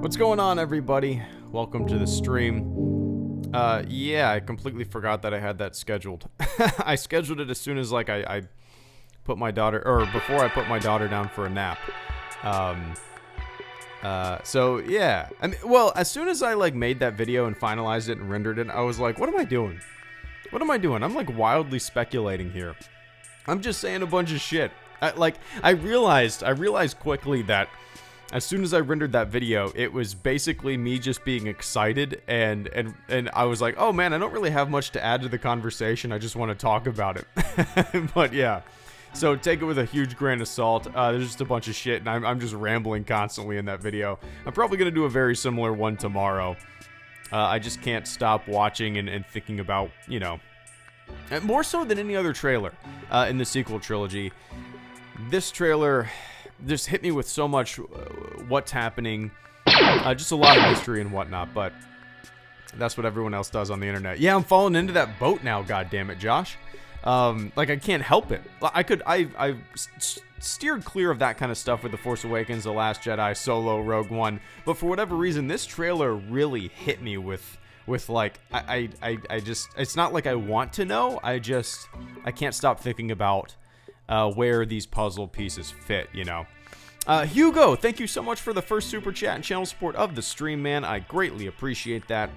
What's going on, everybody? Welcome to the stream. Yeah, I completely forgot that I had that scheduled. I scheduled it as soon as I put my daughter, or before I put my daughter down for a nap. So yeah, I mean, well, as soon as I made that video and finalized it and rendered it, I was like, what am I doing? What am I doing? I'm wildly speculating here. I'm just saying a bunch of shit. I realized quickly that as soon as I rendered that video, it was basically me just being excited, and I was like, oh man, I don't really have much to add to the conversation, I just want to talk about it. But yeah, so take it with a huge grain of salt. There's just a bunch of shit, and I'm just rambling constantly in that video. I'm probably going to do a very similar one tomorrow. I just can't stop watching and thinking about, you know, more so than any other trailer in the sequel trilogy. This trailer just hit me with so much what's happening, just a lot of mystery and whatnot, but that's what everyone else does on the internet. Yeah, I'm falling into that boat now, goddammit, Josh. I can't help it. I steered clear of that kind of stuff with The Force Awakens, The Last Jedi, Solo, Rogue One, but for whatever reason, this trailer really hit me with I just, it's not like I want to know, I can't stop thinking about where these puzzle pieces fit, you know. Hugo, thank you so much for the first super chat and channel support of the stream, man. I greatly appreciate that.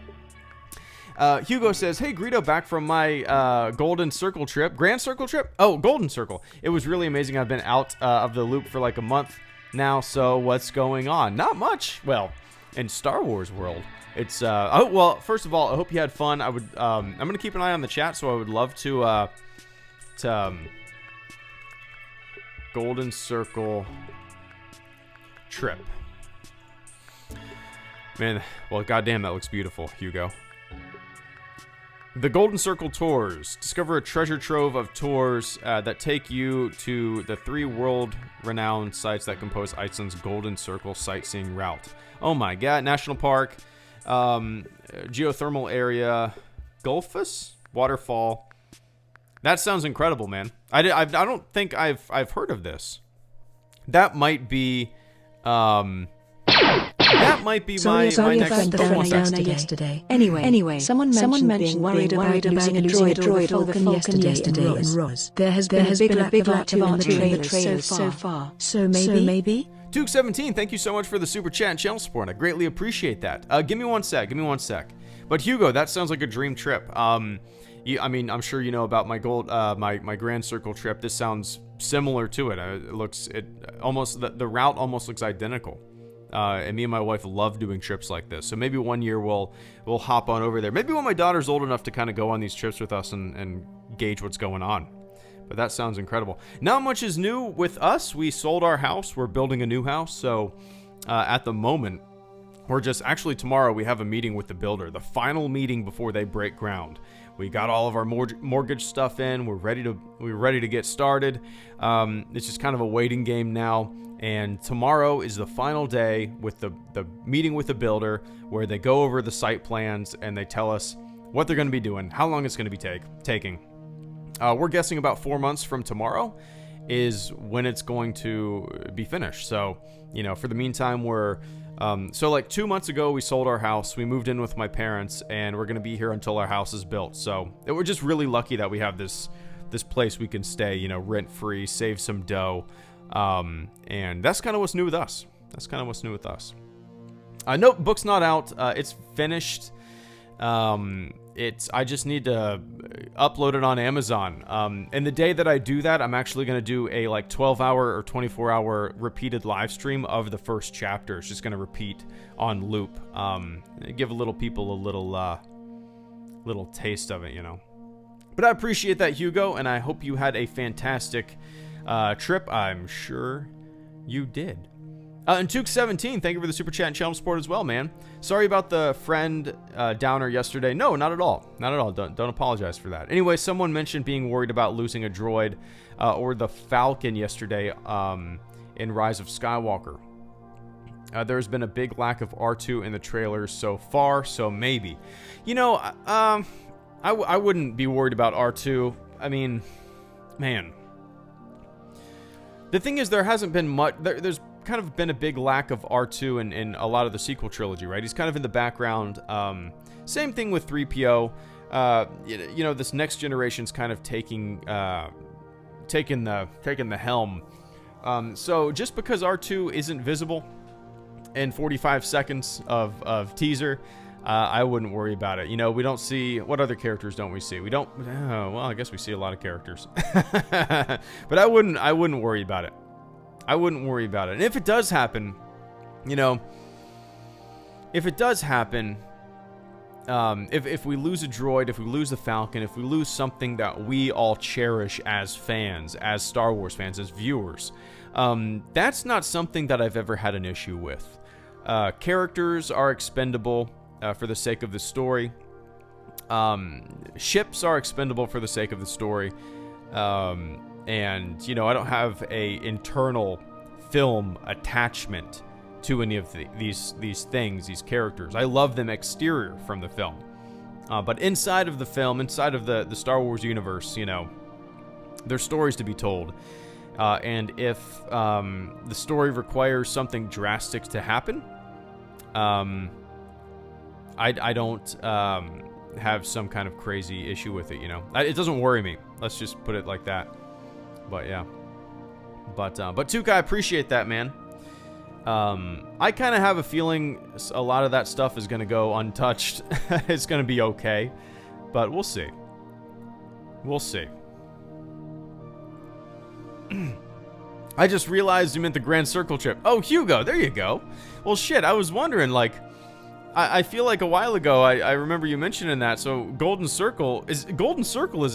Hugo says, hey, Greedo, back from my Golden Circle trip. Grand Circle trip? Oh, Golden Circle. It was really amazing. I've been out of the loop for like a month now, so what's going on? Not much. Well, in Star Wars world, it's, oh, well, first of all, I hope you had fun. I'm going to keep an eye on the chat, so I would love to Golden Circle trip. Man, well, goddamn, that looks beautiful, Hugo. The Golden Circle Tours. Discover a treasure trove of tours that take you to the 3 world-renowned sites that compose Iceland's Golden Circle sightseeing route. Oh my god. National Park, geothermal area, Gulfus? Waterfall. That sounds incredible, man. I don't think I've heard of this. That might be... that might be my next Pokemon yesterday. Anyway, someone mentioned being worried about losing a droid or the Falcon yesterday in Roz. There has been a big lack of R2 in the trailers so far. So maybe? Duke17, thank you so much for the super chat and channel support. I greatly appreciate that. Give me one sec. But Hugo, that sounds like a dream trip. I mean, I'm sure you know about my my Grand Circle trip. This sounds similar to it. The route almost looks identical. And me and my wife love doing trips like this. So maybe one year we'll hop on over there. Maybe when my daughter's old enough to kind of go on these trips with us and gauge what's going on. But that sounds incredible. Not much is new with us. We sold our house. We're building a new house. So at the moment, actually tomorrow we have a meeting with the builder. The final meeting before they break ground. We got all of our mortgage stuff in. We're ready to get started. It's just kind of a waiting game now. And tomorrow is the final day with the meeting with the builder where they go over the site plans and they tell us what they're going to be doing, how long it's going to be taking. We're guessing about 4 months from tomorrow is when it's going to be finished. So, for the meantime, we're... so like 2 months ago, we sold our house. We moved in with my parents, and we're going to be here until our house is built. So we're just really lucky that we have this place we can stay, rent-free, save some dough. And that's kind of what's new with us. Book's not out. It's finished. I just need to upload it on Amazon. And the day that I do that, I'm actually going to do a 12-hour or 24-hour repeated live stream of the first chapter. It's just going to repeat on loop. Give people a little taste of it, But I appreciate that, Hugo, and I hope you had a fantastic trip. I'm sure you did. And Tuke17, thank you for the super chat and channel support as well, man. Sorry about the friend downer yesterday. No, not at all. Don't apologize for that. Anyway, someone mentioned being worried about losing a droid or the Falcon yesterday in Rise of Skywalker. There's been a big lack of R2 in the trailers so far, so maybe. I wouldn't be worried about R2. I mean, man. The thing is, there hasn't been much... There's kind of been a big lack of R2 in a lot of the sequel trilogy, right? He's kind of in the background. Same thing with 3PO. This next generation's kind of taking the helm. So just because R2 isn't visible in 45 seconds of teaser, I wouldn't worry about it. We don't see... What other characters don't we see? We don't... well, I guess we see a lot of characters. But I wouldn't worry about it. And if it does happen, if we lose a droid, if we lose the Falcon, if we lose something that we all cherish as fans, as Star Wars fans, as viewers, that's not something that I've ever had an issue with. Characters are expendable for the sake of the story. Ships are expendable for the sake of the story. And, I don't have a internal film attachment to any of these characters. I love them exterior from the film. But inside of the film, inside of the Star Wars universe, there's stories to be told. And if the story requires something drastic to happen, I don't have some kind of crazy issue with it, It doesn't worry me. Let's just put it like that. But yeah. But Tuka, I appreciate that, man. I kind of have a feeling a lot of that stuff is going to go untouched. It's going to be okay. But we'll see. I just realized you meant the Grand Circle trip. Oh, Hugo, there you go. Well, shit, I was wondering, I feel like a while ago I remember you mentioning that. So Golden Circle is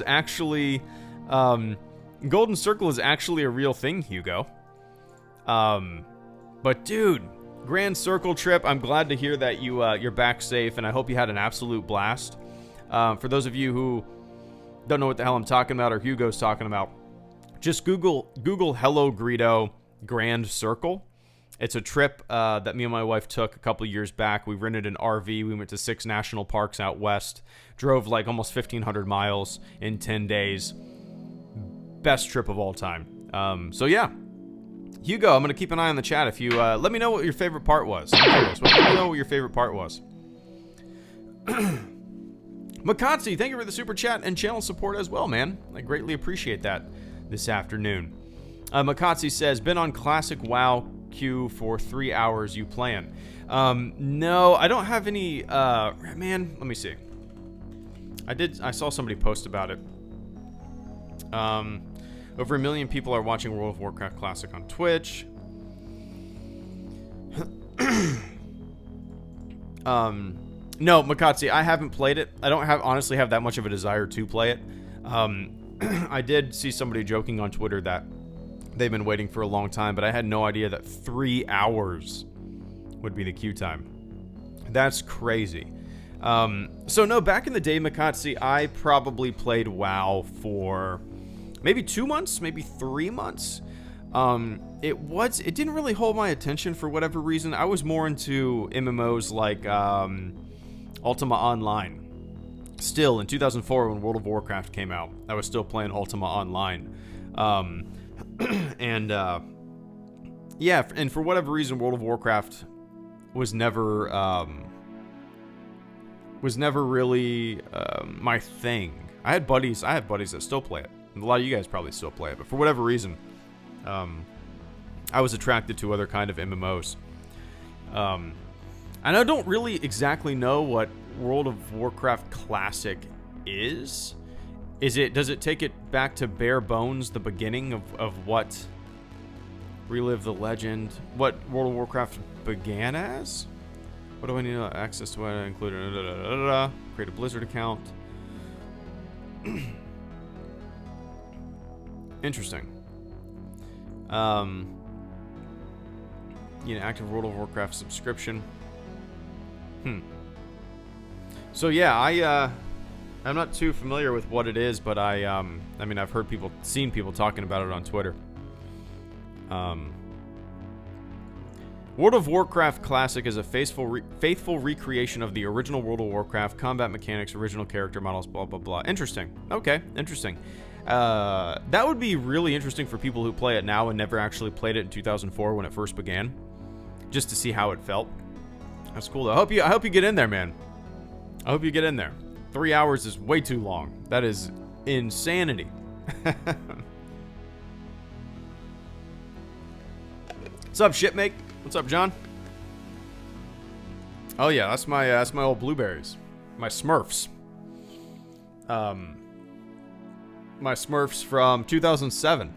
actually a real thing, Hugo. But dude, Grand Circle trip. I'm glad to hear that you're back safe, and I hope you had an absolute blast. For those of you who don't know what the hell I'm talking about or Hugo's talking about, just Google Hello Greedo Grand Circle. It's a trip that me and my wife took a couple years back. We rented an RV. We went to 6 national parks out west. Drove like almost 1,500 miles in 10 days. Best trip of all time. So yeah. Hugo, I'm going to keep an eye on the chat. If you let me know what your favorite part was. I'm curious. Let me know what your favorite part was. Makatsi, thank you for the super chat and channel support as well, man. I greatly appreciate that this afternoon. Makatsi says, been on classic WoW queue for 3 hours. You playing? No, I don't have any. Man, let me see. I saw somebody post about it. Over 1 million people are watching World of Warcraft Classic on Twitch. No, Makatsi, I haven't played it. I don't honestly have that much of a desire to play it. I did see somebody joking on Twitter that they've been waiting for a long time, but I had no idea that 3 hours would be the queue time. That's crazy. So no, back in the day, Makatsi, I probably played WoW for maybe 2 months, maybe 3 months. It didn't really hold my attention for whatever reason. I was more into MMOs like Ultima Online. Still, in 2004 when World of Warcraft came out, I was still playing Ultima Online. Yeah, and for whatever reason, World of Warcraft was never really my thing. I have buddies that still play it. A lot of you guys probably still play it, but for whatever reason, I was attracted to other kind of MMOs. And I don't really exactly know what World of Warcraft Classic is. Does it take it back to bare bones, the beginning of what Relive the Legend, what World of Warcraft began as? What do I need access to? What I included? Create a Blizzard account. Interesting. Active World of Warcraft subscription. So yeah, I'm not too familiar with what it is, but I mean, I've seen people talking about it on Twitter. World of Warcraft Classic is a faithful recreation of the original World of Warcraft, combat mechanics, original character models, blah, blah, blah. Interesting. Okay, interesting. That would be really interesting for people who play it now and never actually played it in 2004 when it first began, just to see how it felt. That's cool, though. I hope you get in there, man. I hope you get in there. 3 hours is way too long. That is insanity. What's up, shipmate? What's up, John? Oh yeah, that's my old blueberries, my Smurfs. My Smurfs from 2007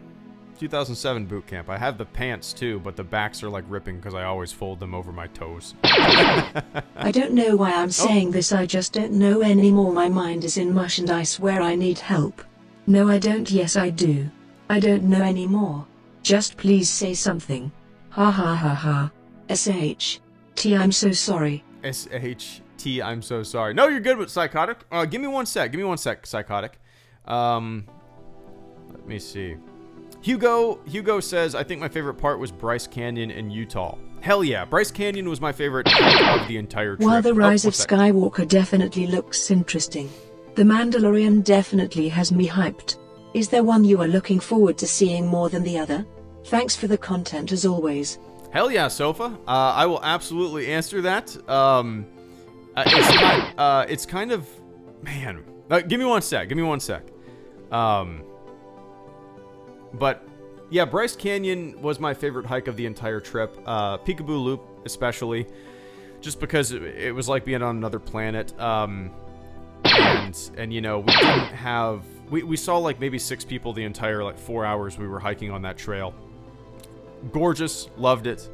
boot camp. I have the pants too, but the backs are like ripping because I always fold them over my toes. I don't know why I'm saying this, I just don't know anymore. My mind is in mush and I swear I need help. No, I don't. Yes, I do. I don't know anymore. Just please say something. Ha ha ha ha. SHT, I'm so sorry. SHT, I'm so sorry. No, you're good with Psychotic. Give me one sec, Psychotic. Let me see. Hugo says, I think my favorite part was Bryce Canyon in Utah. Hell yeah, Bryce Canyon was my favorite of the entire trip. While the Rise of Skywalker definitely looks interesting, The Mandalorian definitely has me hyped. Is there one you are looking forward to seeing more than the other? Thanks for the content as always. Hell yeah, Sofa. I will absolutely answer that. It's kind of... Man. Give me one sec. But, yeah, Bryce Canyon was my favorite hike of the entire trip. Peekaboo Loop, especially. Just because it was like being on another planet. And you know, we didn't have... We saw, like, maybe 6 people the entire, 4 hours we were hiking on that trail. Gorgeous. Loved it.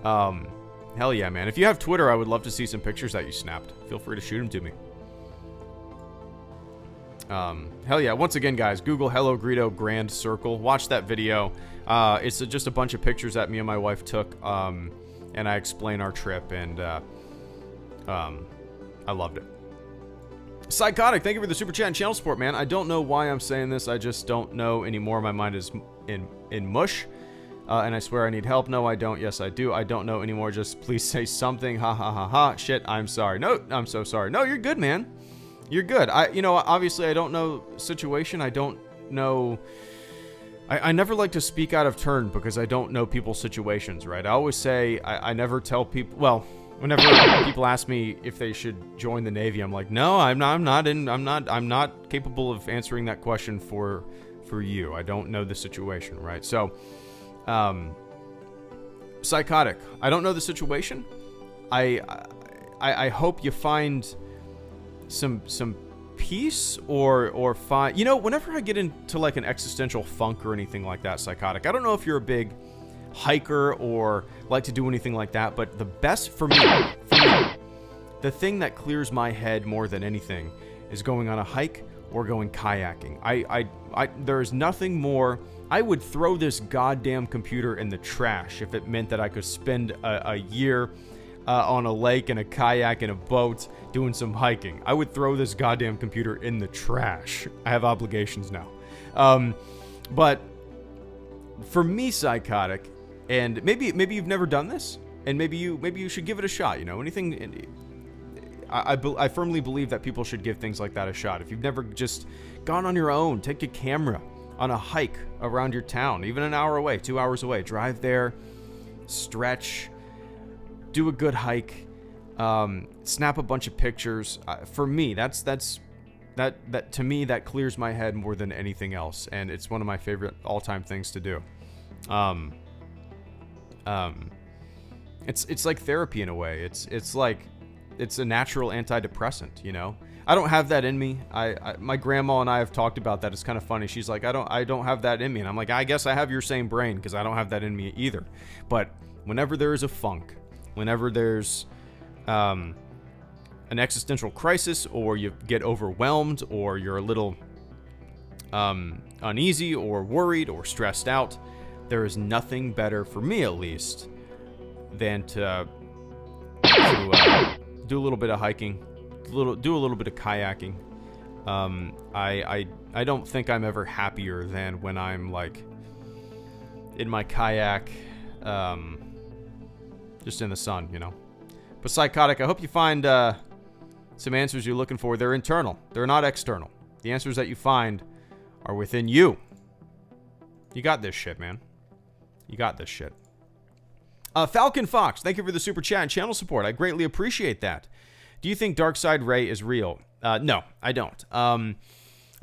Hell yeah, man. If you have Twitter, I would love to see some pictures that you snapped. Feel free to shoot them to me. Hell yeah. Once again, guys, Google Hello Greedo Grand Circle. Watch that video. It's just a bunch of pictures that me and my wife took, and I explain our trip, and I loved it. Psychotic, thank you for the super chat and channel support, man. I don't know why I'm saying this. I just don't know anymore. My mind is in mush. And I swear I need help. No, I don't. Yes, I do. I don't know anymore. Just please say something. Ha ha ha ha. Shit, I'm sorry. No, I'm so sorry. No, you're good, man. You're good. Obviously I don't know situation. I don't know. I never like to speak out of turn because I don't know people's situations, right? I always say I never tell people, well, whenever people ask me if they should join the Navy, I'm like, no, I'm not capable of answering that question for you. I don't know the situation, right? So, Psychotic, I don't know the situation. I hope you find some peace or find, whenever I get into like an existential funk or anything like that, Psychotic, I don't know if you're a big hiker or like to do anything like that, but the best for me, the thing that clears my head more than anything is going on a hike or going kayaking. There is nothing more. I would throw this goddamn computer in the trash if it meant that I could spend a year on a lake in a kayak in a boat doing some hiking. I would throw this goddamn computer in the trash. I have obligations now. But for me, Psychotic, and maybe you've never done this, and maybe you should give it a shot. Anything. I firmly believe that people should give things like that a shot. If you've never just gone on your own, take a camera on a hike around your town, even an hour away, 2 hours away, drive there, stretch, do a good hike, snap a bunch of pictures. For me, that to me, that clears my head more than anything else, and it's one of my favorite all-time things to do. It's like therapy in a way. It's a natural antidepressant, I don't have that in me. My grandma and I have talked about that. It's kind of funny. She's like, I don't have that in me. And I'm like, I guess I have your same brain because I don't have that in me either. But whenever there is a funk, whenever there's an existential crisis, or you get overwhelmed, or you're a little uneasy or worried or stressed out, there is nothing better, for me at least, than to do a little bit of hiking, do a little bit of kayaking. I don't think I'm ever happier than when I'm like in my kayak, just in the sun, But Psychotic, I hope you find some answers you're looking for. They're internal. They're not external. The answers that you find are within you. You got this shit, man. You got this shit. Falcon Fox, thank you for the super chat and channel support. I greatly appreciate that. Do you think Darkseid Ray is real? No, I don't. I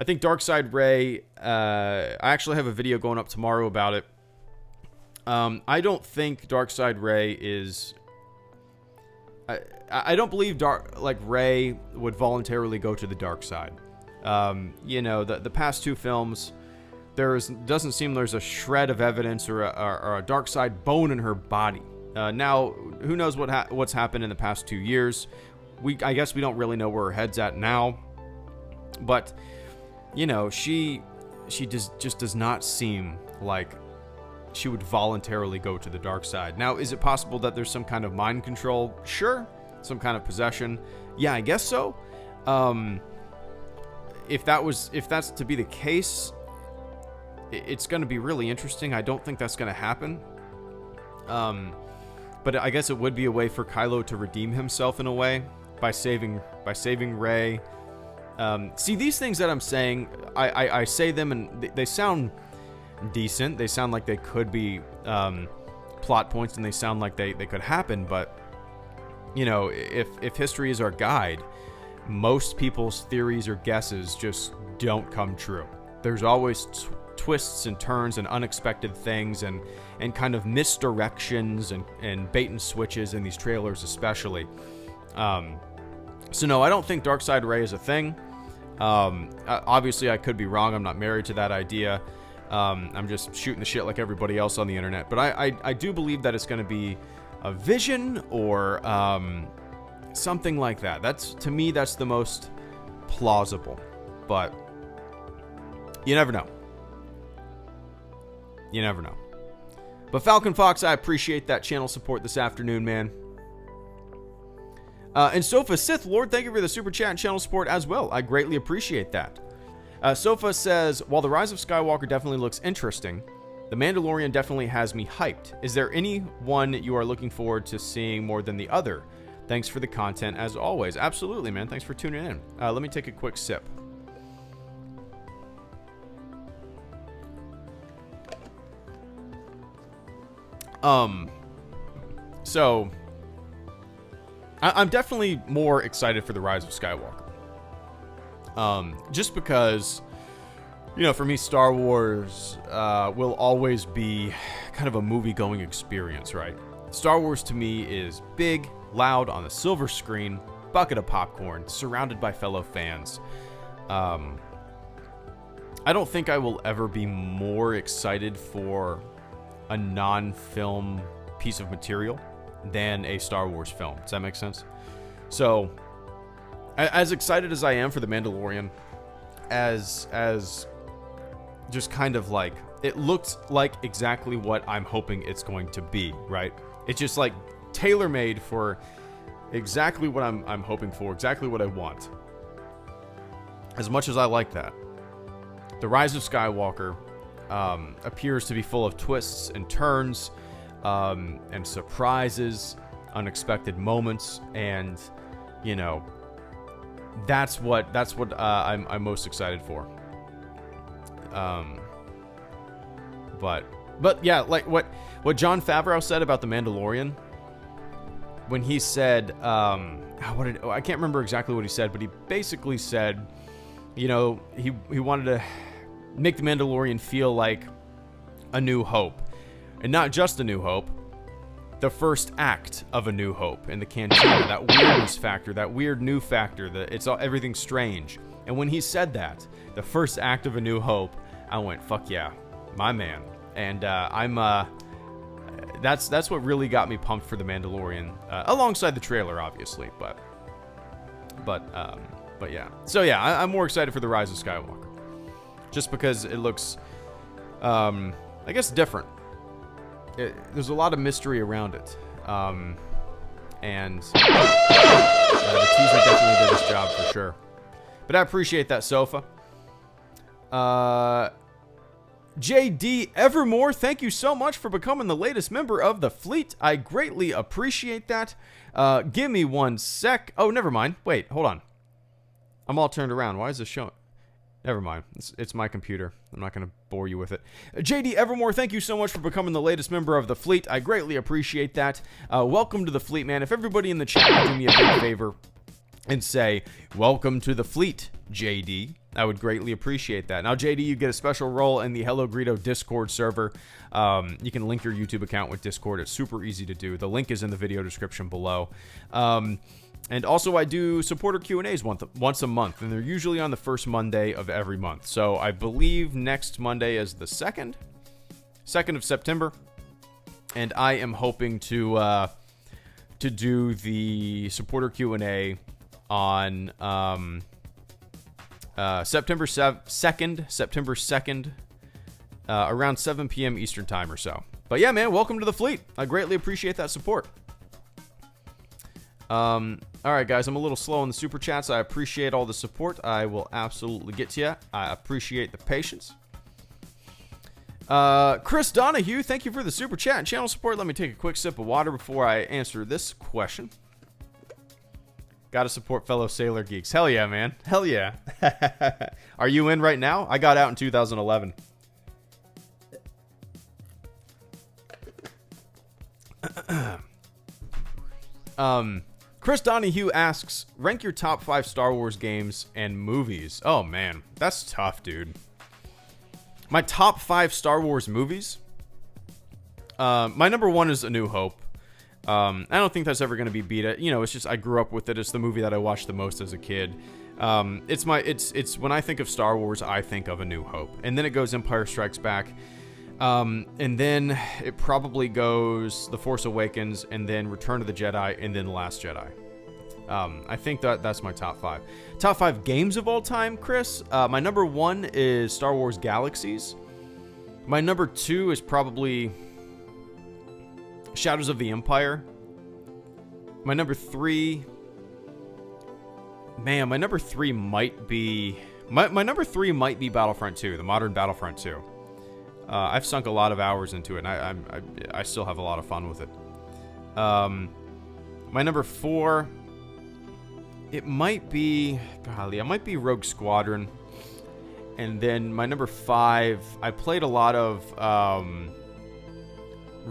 think Darkseid Ray, I actually have a video going up tomorrow about it. I don't think Darkseid Ray is... I don't believe Ray would voluntarily go to the dark side. The past two films, doesn't seem there's a shred of evidence or a dark side bone in her body. Now, who knows what's happened in the past 2 years? I guess we don't really know where her head's at now. But, she just does not seem like she would voluntarily go to the dark side. Now, is it possible that there's some kind of mind control? Sure. Some kind of possession? Yeah, I guess so. If that's to be the case, it's going to be really interesting. I don't think that's going to happen. But I guess it would be a way for Kylo to redeem himself in a way by saving Rey. See, these things that I'm saying, I say them and they sound decent. They sound like they could be plot points, and they sound like they could happen. But if history is our guide, most people's theories or guesses just don't come true. There's always twists and turns and unexpected things and kind of misdirections and bait and switches in these trailers especially. So no, I don't think Darkseid Ray is a thing. Obviously I could be wrong. I'm not married to that idea. I'm just shooting the shit like everybody else on the internet. But I do believe that it's going to be a vision or something like that. To me, that's the most plausible. But you never know. You never know. But Falcon Fox, I appreciate that channel support this afternoon, man. And Sofa Sith Lord, thank you for the super chat and channel support as well. I greatly appreciate that. Sofa says, while the Rise of Skywalker definitely looks interesting, The Mandalorian definitely has me hyped. Is there any one you are looking forward to seeing more than the other? Thanks for the content as always. Absolutely, man. Thanks for tuning in. Let me take a quick sip. So I'm definitely more excited for the Rise of Skywalker. Just because, you know, for me, Star Wars will always be kind of a movie-going experience, right? Star Wars to me is big, loud on the silver screen, bucket of popcorn, surrounded by fellow fans. I don't think I will ever be more excited for a non-film piece of material than a Star Wars film. Does that make sense? So, as excited as I am for The Mandalorian, as just kind of like, it looks like exactly what I'm hoping it's going to be, right? It's just like tailor-made for exactly what I'm hoping for, exactly what I want. As much as I like that, The Rise of Skywalker appears to be full of twists and turns, and surprises, unexpected moments, and you know, that's what I'm most excited for. But yeah, like what Jon Favreau said about The Mandalorian when he said, I can't remember exactly what he said, but he basically said, you know, he wanted to make The Mandalorian feel like A New Hope. And not just A New Hope, the first act of A New Hope in the cantina, that weirdness factor, that weird new factor, everything's strange. And when he said that, the first act of A New Hope, I went, fuck yeah, my man. And that's what really got me pumped for The Mandalorian, alongside the trailer, obviously, but yeah. So yeah, I'm more excited for The Rise of Skywalker, just because it looks, I guess, different. There's a lot of mystery around it, and the teaser definitely did its job for sure. But I appreciate that, Sofa. JD Evermore, thank you so much for becoming the latest member of the fleet. I greatly appreciate that. Give me one sec. Oh, never mind. Wait, hold on. I'm all turned around. Why is this showing? Never mind. It's my computer. I'm not going to bore you with it. JD Evermore, thank you so much for becoming the latest member of the fleet. I greatly appreciate that. Welcome to the fleet, man. If everybody in the chat would do me a big favor and say, welcome to the fleet, JD, I would greatly appreciate that. Now, JD, you get a special role in the Hello Greedo Discord server. You can link your YouTube account with Discord. It's super easy to do. The link is in the video description below. And also, I do supporter Q&As once a month, and they're usually on the first Monday of every month. So I believe next Monday is the 2nd of September, and I am hoping to do the supporter Q&A on September 2nd, around 7 p.m. Eastern time or so. But yeah, man, welcome to the fleet. I greatly appreciate that support. All right, guys, I'm a little slow on the super chats. I appreciate all the support. I will absolutely get to you. I appreciate the patience. Chris Donahue, thank you for the super chat and channel support. Let me take a quick sip of water before I answer this question. Gotta support fellow Sailor Geeks. Hell yeah, man. Hell yeah. Are you in right now? I got out in 2011. Chris Donahue asks, rank your top 5 Star Wars games and movies. Oh, man. That's tough, dude. My top 5 Star Wars movies? My number 1 is A New Hope. I don't think that's ever going to be beat. You know, it's just I grew up with it. It's the movie that I watched the most as a kid. It's when I think of Star Wars, I think of A New Hope. And then it goes Empire Strikes Back. And then it probably goes The Force Awakens, and then Return of the Jedi, and then The Last Jedi. I think that's my top 5. Top 5 games of all time, Chris? My number 1 is Star Wars Galaxies. My number 2 is probably Shadows of the Empire. My number 3 Man, my number 3 might be... My number 3 might be Battlefront 2, the modern Battlefront 2. I've sunk a lot of hours into it, and I still have a lot of fun with it. My number 4... It might be... Golly, it might be Rogue Squadron. And then my number 5... I played a lot of...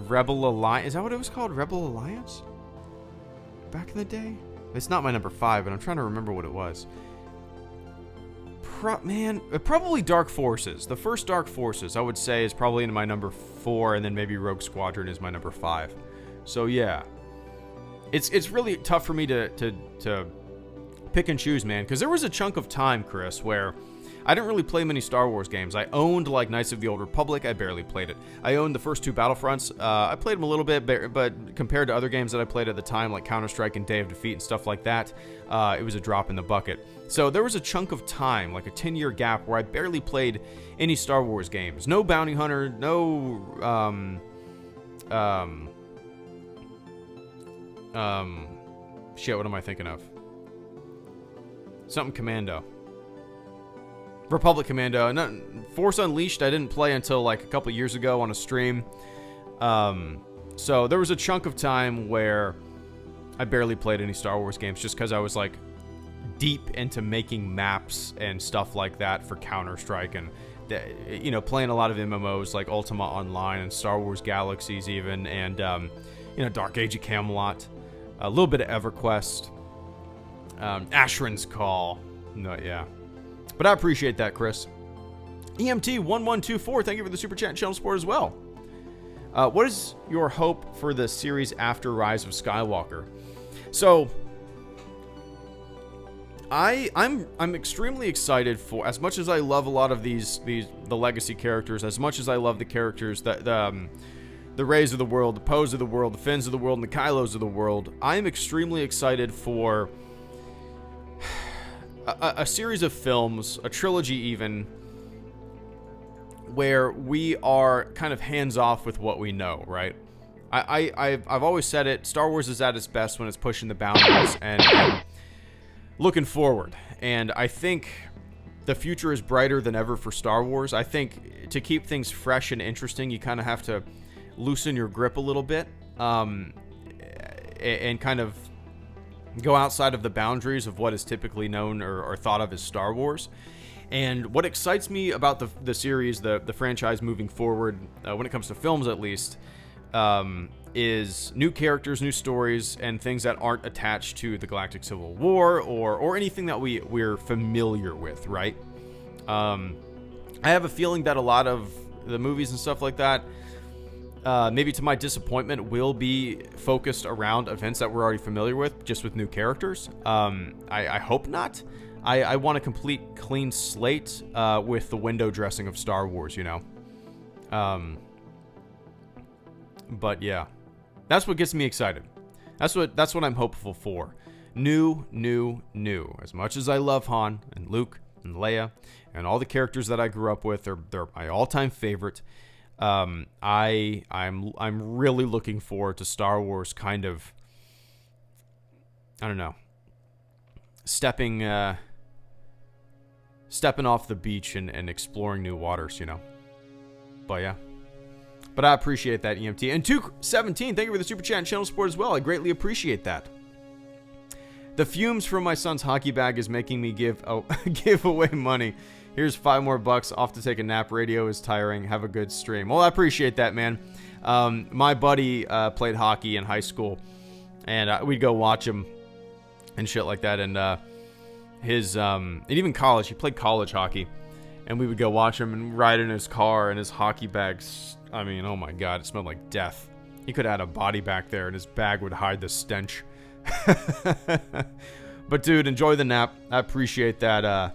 Rebel Alliance... Is that what it was called? Rebel Alliance? Back in the day? It's not my number 5, but I'm trying to remember what it was. Probably Dark Forces. The first Dark Forces, I would say, is probably in my number 4, and then maybe Rogue Squadron is my number 5. So, yeah. It's really tough for me to pick and choose, man, because there was a chunk of time, Chris, where I didn't really play many Star Wars games. I owned, like, Knights of the Old Republic. I barely played it. I owned the first 2 Battlefronts. I played them a little bit, but compared to other games that I played at the time, like Counter-Strike and Day of Defeat and stuff like that, it was a drop in the bucket. So there was a chunk of time, like a 10-year gap, where I barely played any Star Wars games. No Bounty Hunter, no... shit, what am I thinking of? Something Commando. Republic Commando. No, Force Unleashed I didn't play until like a couple years ago on a stream. So there was a chunk of time where I barely played any Star Wars games just because I was like deep into making maps and stuff like that for Counter-Strike and, you know, playing a lot of MMOs like Ultima Online and Star Wars Galaxies even, and, you know, Dark Age of Camelot, a little bit of EverQuest, Ashran's Call. No, yeah. But I appreciate that, Chris. EMT1124, thank you for the super chat and channel support as well. What is your hope for the series after Rise of Skywalker? So, I'm extremely excited for, as much as I love a lot of the legacy characters, as much as I love the characters that the Reys of the world, the Poes of the world, the Finns of the world, and the Kylos of the world, I am extremely excited for a series of films, a trilogy even, where we are kind of hands-off with what we know, right? I've always said it, Star Wars is at its best when it's pushing the boundaries and looking forward. And I think the future is brighter than ever for Star Wars. I think to keep things fresh and interesting, you kind of have to loosen your grip a little bit, and kind of go outside of the boundaries of what is typically known or thought of as Star Wars. And what excites me about the series, the franchise moving forward, when it comes to films at least, is new characters, new stories, and things that aren't attached to the Galactic Civil War or anything that we're familiar with, right? I have a feeling that a lot of the movies and stuff like that, maybe to my disappointment, will be focused around events that we're already familiar with, just with new characters. I hope not. I want a complete clean slate with the window dressing of Star Wars, you know. But yeah, that's what gets me excited. That's what I'm hopeful for. New. As much as I love Han and Luke and Leia and all the characters that I grew up with, they're my all-time favorite. I'm really looking forward to Star Wars kind of, I don't know, stepping off the beach and exploring new waters, you know. But yeah. But I appreciate that, EMT. And 217, thank you for the super chat and channel support as well. I greatly appreciate that. The fumes from my son's hockey bag is making me give away money. Here's $5 more off to take a nap. Radio is tiring. Have a good stream. Well, I appreciate that, man. My buddy played hockey in high school, and we'd go watch him and shit like that. And and even college, he played college hockey, and we would go watch him and ride in his car and his hockey bags. I mean, oh my God, it smelled like death. He could have had a body back there, and his bag would hide the stench. But dude, enjoy the nap. I appreciate that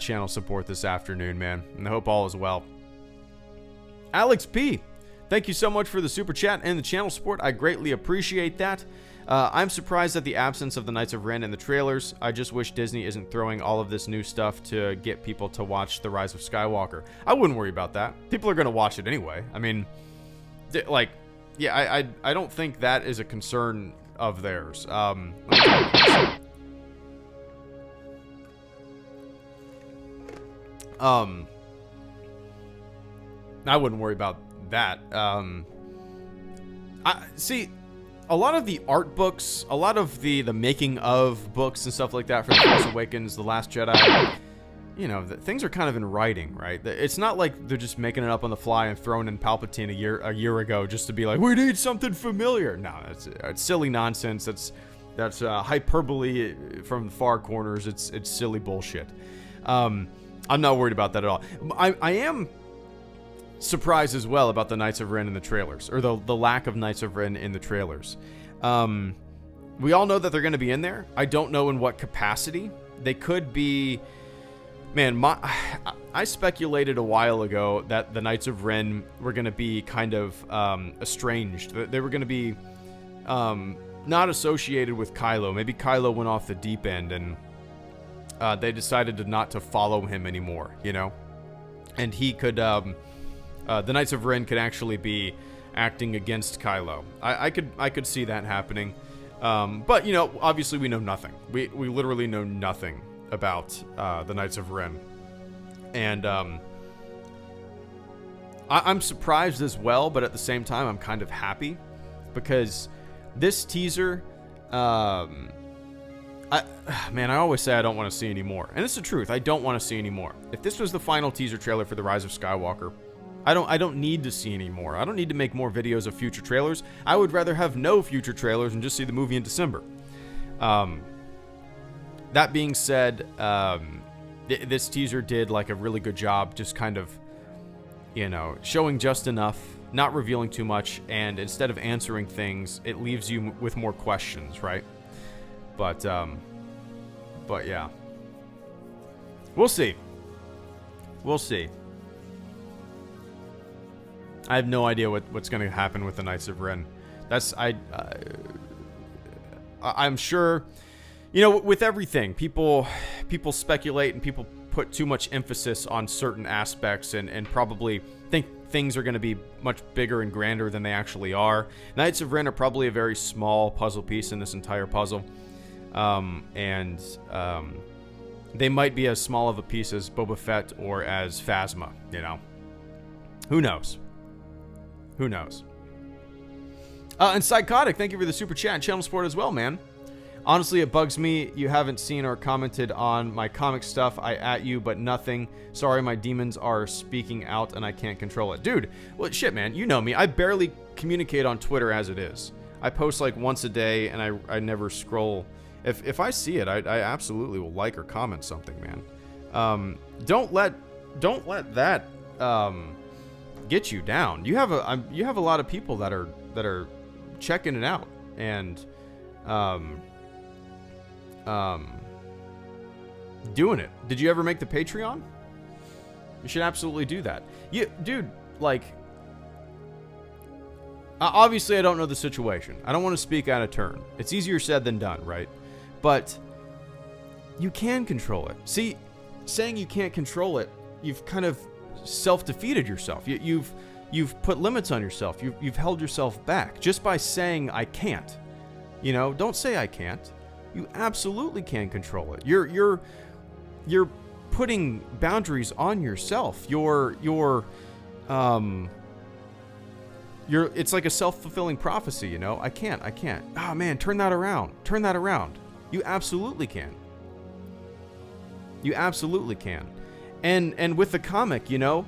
channel support this afternoon, man, and I hope all is well. Alex P, thank you so much for the super chat and the channel support. I greatly appreciate that. I'm surprised at the absence of the Knights of Ren in the trailers. I just wish Disney isn't throwing all of this new stuff to get people to watch The Rise of Skywalker. I wouldn't worry about that. People are going to watch it anyway. I mean, like, yeah, I don't think that is a concern of theirs. I wouldn't worry about that. I see a lot of the art books, a lot of the making of books and stuff like that for The Force Awakens, The Last Jedi, you know, things are kind of in writing, right? It's not like they're just making it up on the fly and throwing in Palpatine a year ago just to be like, we need something familiar. No, it's silly nonsense. That's hyperbole from the far corners. It's silly bullshit. I'm not worried about that at all. I am surprised as well about the Knights of Ren in the trailers, or the lack of Knights of Ren in the trailers. We all know that they're going to be in there. I don't know in what capacity. They could be... Man, I speculated a while ago that the Knights of Ren were going to be kind of estranged. They were going to be not associated with Kylo. Maybe Kylo went off the deep end and they decided not to follow him anymore, you know? And he could... the Knights of Ren could actually be acting against Kylo. I could see that happening. But, you know, obviously we know nothing. We literally know nothing about the Knights of Ren. And I'm surprised as well, but at the same time I'm kind of happy because this teaser, I always say I don't want to see any more. And it's the truth. I don't want to see any more. If this was the final teaser trailer for The Rise of Skywalker, I don't need to see any more. I don't need to make more videos of future trailers. I would rather have no future trailers and just see the movie in December. That being said, this teaser did like a really good job just kind of, you know, showing just enough, not revealing too much, and instead of answering things, it leaves you with more questions, right? But yeah. We'll see. We'll see. I have no idea what's going to happen with the Knights of Ren. I'm sure, you know, with everything, people speculate and people put too much emphasis on certain aspects and probably think things are going to be much bigger and grander than they actually are. Knights of Ren are probably a very small puzzle piece in this entire puzzle. They might be as small of a piece as Boba Fett or as Phasma, you know. Who knows? Who knows? And Psychotic, thank you for the super chat and channel support as well, man. Honestly, it bugs me you haven't seen or commented on my comic stuff. I at you, but nothing. Sorry, my demons are speaking out and I can't control it. Dude, well, shit, man. You know me. I barely communicate on Twitter as it is. I post like once a day and I never scroll. If I see it, I absolutely will like or comment something, man. Don't let that get you down. You have a lot of people that are checking it out and doing it. Did you ever make the Patreon? You should absolutely do that. Dude, like, obviously I don't know the situation. I don't want to speak out of turn. It's easier said than done, right? But you can control it. See, saying you can't control it, you've kind of self-defeated yourself. You've put limits on yourself. You've held yourself back just by saying I can't. You know, don't say I can't. You absolutely can control it. You're putting boundaries on yourself. It's like a self-fulfilling prophecy, you know? I can't. Oh man, turn that around. You absolutely can. You absolutely can. And with the comic, you know,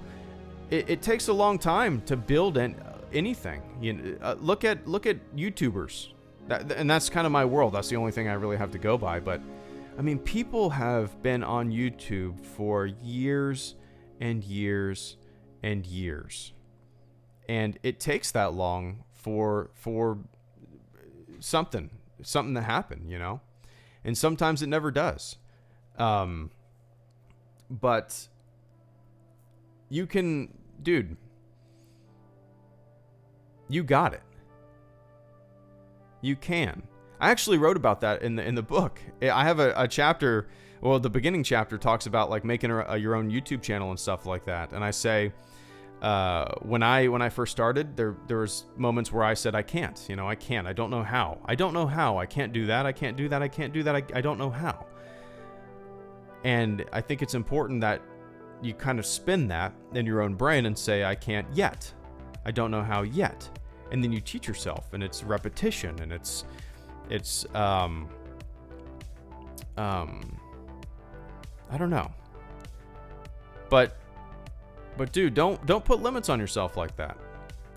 it takes a long time to build anything. You know, look at YouTubers. And that's kind of my world. That's the only thing I really have to go by. But, I mean, people have been on YouTube for years and years and years. And it takes that long for something to happen, you know? And sometimes it never does. But you can, dude, you got it. You can. I actually wrote about that in the book. I have a chapter, well, the beginning chapter talks about like making your own YouTube channel and stuff like that. And I say, when I first started, there was moments where I said, I can't, you know, I can't, I don't know how, I can't do that, I don't know how. And I think it's important that you kind of spin that in your own brain and say, I can't yet. I don't know how yet. And then you teach yourself, and it's repetition, and it's I don't know. But dude, don't put limits on yourself like that.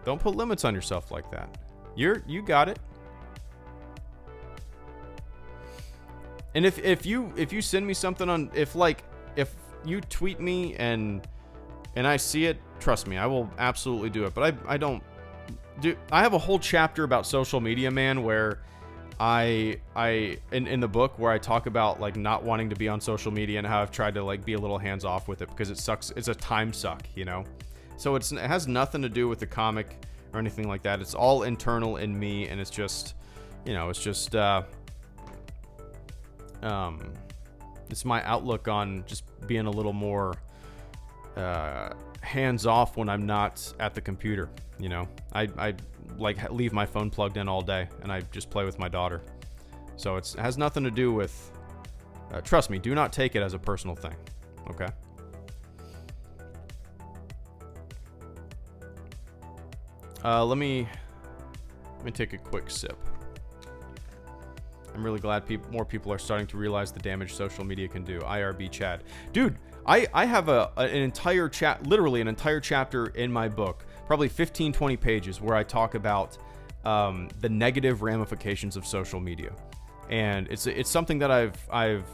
Don't put limits on yourself like that. You got it. And if you send me something if you tweet me and I see it, trust me, I will absolutely do it. But I don't do. I have a whole chapter about social media, man, where I in the book where I talk about like not wanting to be on social media and how I've tried to like be a little hands off with it because it sucks. It's a time suck, you know. So it has nothing to do with the comic or anything like that. It's all internal in me, and it's just, you know, it's my outlook on just being a little more hands off when I'm not at the computer. You know, I like leave my phone plugged in all day and I just play with my daughter. So it has nothing to do with, trust me, do not take it as a personal thing. Okay. Let me take a quick sip. I'm really glad more people are starting to realize the damage social media can do. IRB Chad. Dude, I have an entire literally an entire chapter in my book, probably 15, 20 pages, where I talk about the negative ramifications of social media. And it's something that I've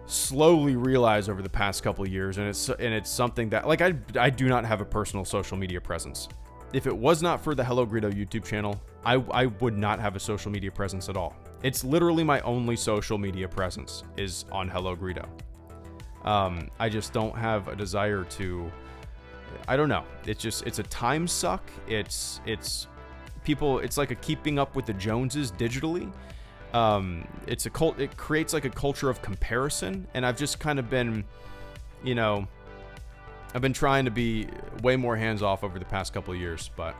slowly realized over the past couple of years, and it's something that, like, I do not have a personal social media presence. If it was not for the Hello Greedo YouTube channel, I would not have a social media presence at all. It's literally my only social media presence is on Hello Greedo. I just don't have a desire to, I don't know. It's a time suck. It's people, it's like a keeping up with the Joneses digitally. It creates like a culture of comparison. And I've just kind of been, you know, I've been trying to be way more hands off over the past couple of years, but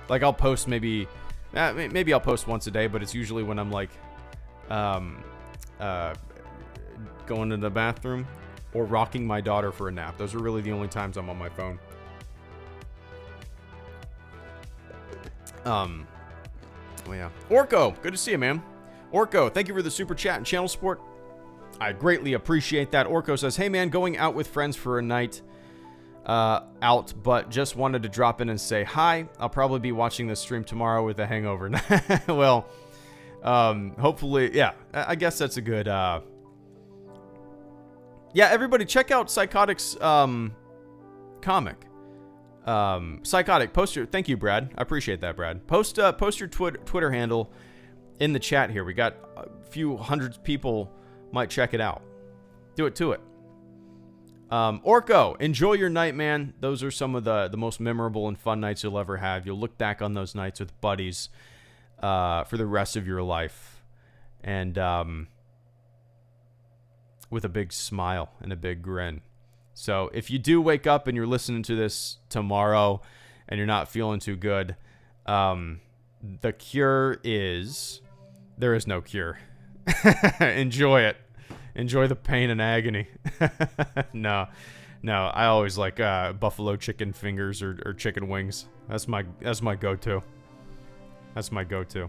like I'll post maybe I'll post once a day, but it's usually when I'm like, going to the bathroom or rocking my daughter for a nap. Those are really the only times I'm on my phone. Oh yeah. Orko, good to see you, man. Orko, thank you for the super chat and channel support. I greatly appreciate that. Orko says, hey man, going out with friends for a night out, but just wanted to drop in and say hi. I'll probably be watching this stream tomorrow with a hangover. Well, hopefully, yeah, I guess that's a good, yeah, everybody check out Psychotic's, comic. Psychotic, thank you, Brad. I appreciate that, Brad. Post your Twitter handle in the chat here. We got a few hundred people might check it out. Do it to it. Orko, enjoy your night, man. Those are some of the most memorable and fun nights you'll ever have. You'll look back on those nights with buddies for the rest of your life, and with a big smile and a big grin. So if you do wake up and you're listening to this tomorrow and you're not feeling too good, the cure is, there is no cure. Enjoy it. Enjoy the pain and agony. No, I always like buffalo chicken fingers or chicken wings. That's my go-to. That's my go-to.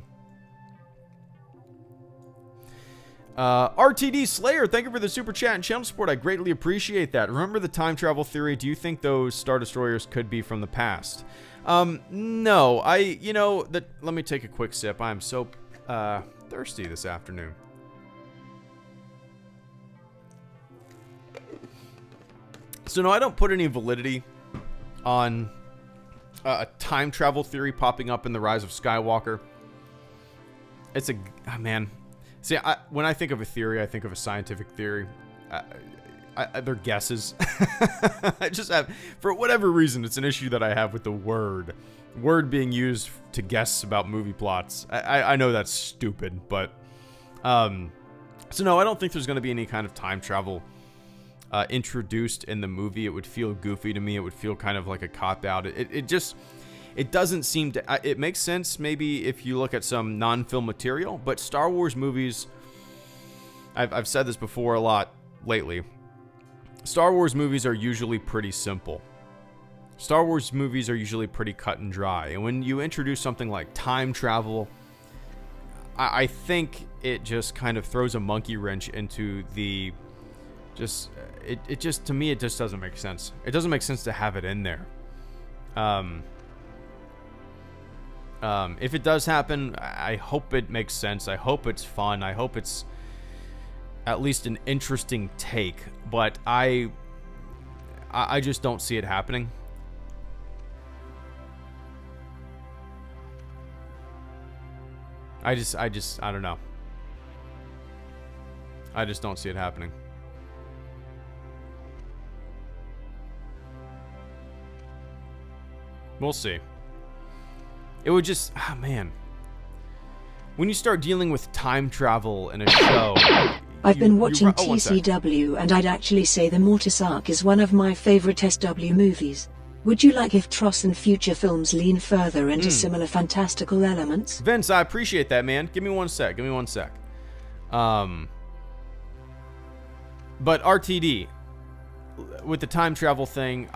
RTD Slayer, thank you for the super chat and channel support. I greatly appreciate that. Remember the time travel theory? Do you think those Star Destroyers could be from the past? No. Let me take a quick sip. I'm so thirsty this afternoon. So no, I don't put any validity on a time travel theory popping up in the Rise of Skywalker. It's man. See, when I think of a theory, I think of a scientific theory. They're guesses. I just have, for whatever reason, it's an issue that I have with the word being used to guess about movie plots. I know that's stupid, but so no, I don't think there's going to be any kind of time travel introduced in the movie. It would feel goofy to me. It would feel kind of like a cop-out. It doesn't seem to... It makes sense maybe if you look at some non-film material, but Star Wars movies... I've said this before a lot lately. Star Wars movies are usually pretty simple. Star Wars movies are usually pretty cut and dry. And when you introduce something like time travel, I think it just kind of throws a monkey wrench into the... It just, to me, it just doesn't make sense. It doesn't make sense to have it in there. If it does happen, I hope it makes sense. I hope it's fun. I hope it's at least an interesting take. But I just don't see it happening. I don't know. I just don't see it happening. We'll see. It would just... Ah, man. When you start dealing with time travel in a show... I've been watching TCW, and I'd actually say the Mortis arc is one of my favorite SW movies. Would you like if TROS and future films lean further into similar fantastical elements? Vince, I appreciate that, man. Give me one sec. But RTD, with the time travel thing,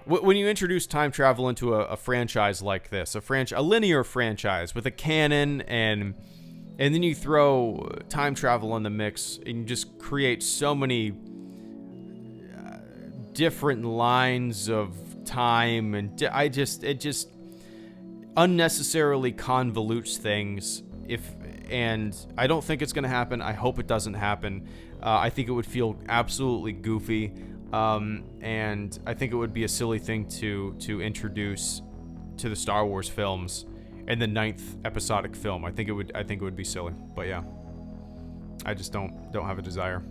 when you introduce time travel into a franchise like this, a linear franchise with a canon, and then you throw time travel in the mix, and you just create so many different lines of time, and it just unnecessarily convolutes things. And I don't think it's going to happen. I hope it doesn't happen. I think it would feel absolutely goofy. And I think it would be a silly thing to introduce to the Star Wars films in the 9th episodic film. I think it would be silly. But yeah, I just don't have a desire,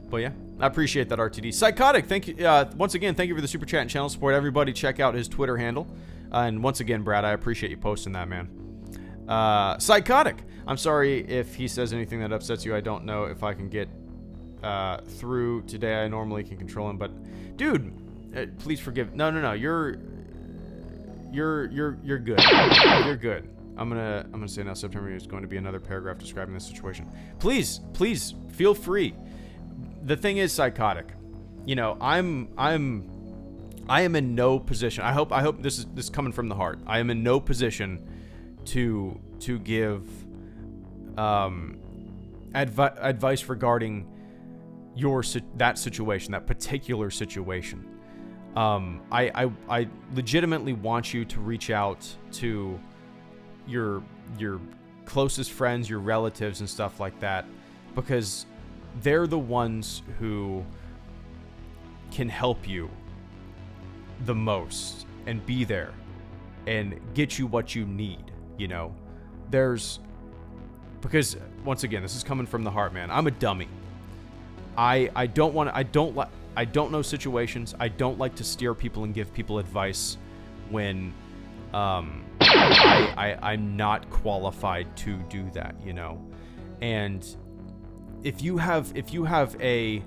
But yeah, I appreciate that, RTD. Psychotic, thank you once again. Thank you for the super chat and channel support. Everybody, check out his Twitter handle. And once again, Brad, I appreciate you posting that, man. Psychotic, I'm sorry if he says anything that upsets you. I don't know if I can get through today. I normally can control him, but dude, please forgive. No. You're good. You're good. I'm gonna say now. September is going to be another paragraph describing this situation. Please feel free. The thing is, Psychotic, I am in no position. I hope this is coming from the heart. I am in no position to give advice regarding that situation, that particular situation. I legitimately want you to reach out to your closest friends, your relatives, and stuff like that, because they're the ones who can help you the most and be there and get you what you need. Because once again, this is coming from the heart, man. I'm a dummy. I don't know situations. I don't like to steer people and give people advice when I'm not qualified to do that, And if you have an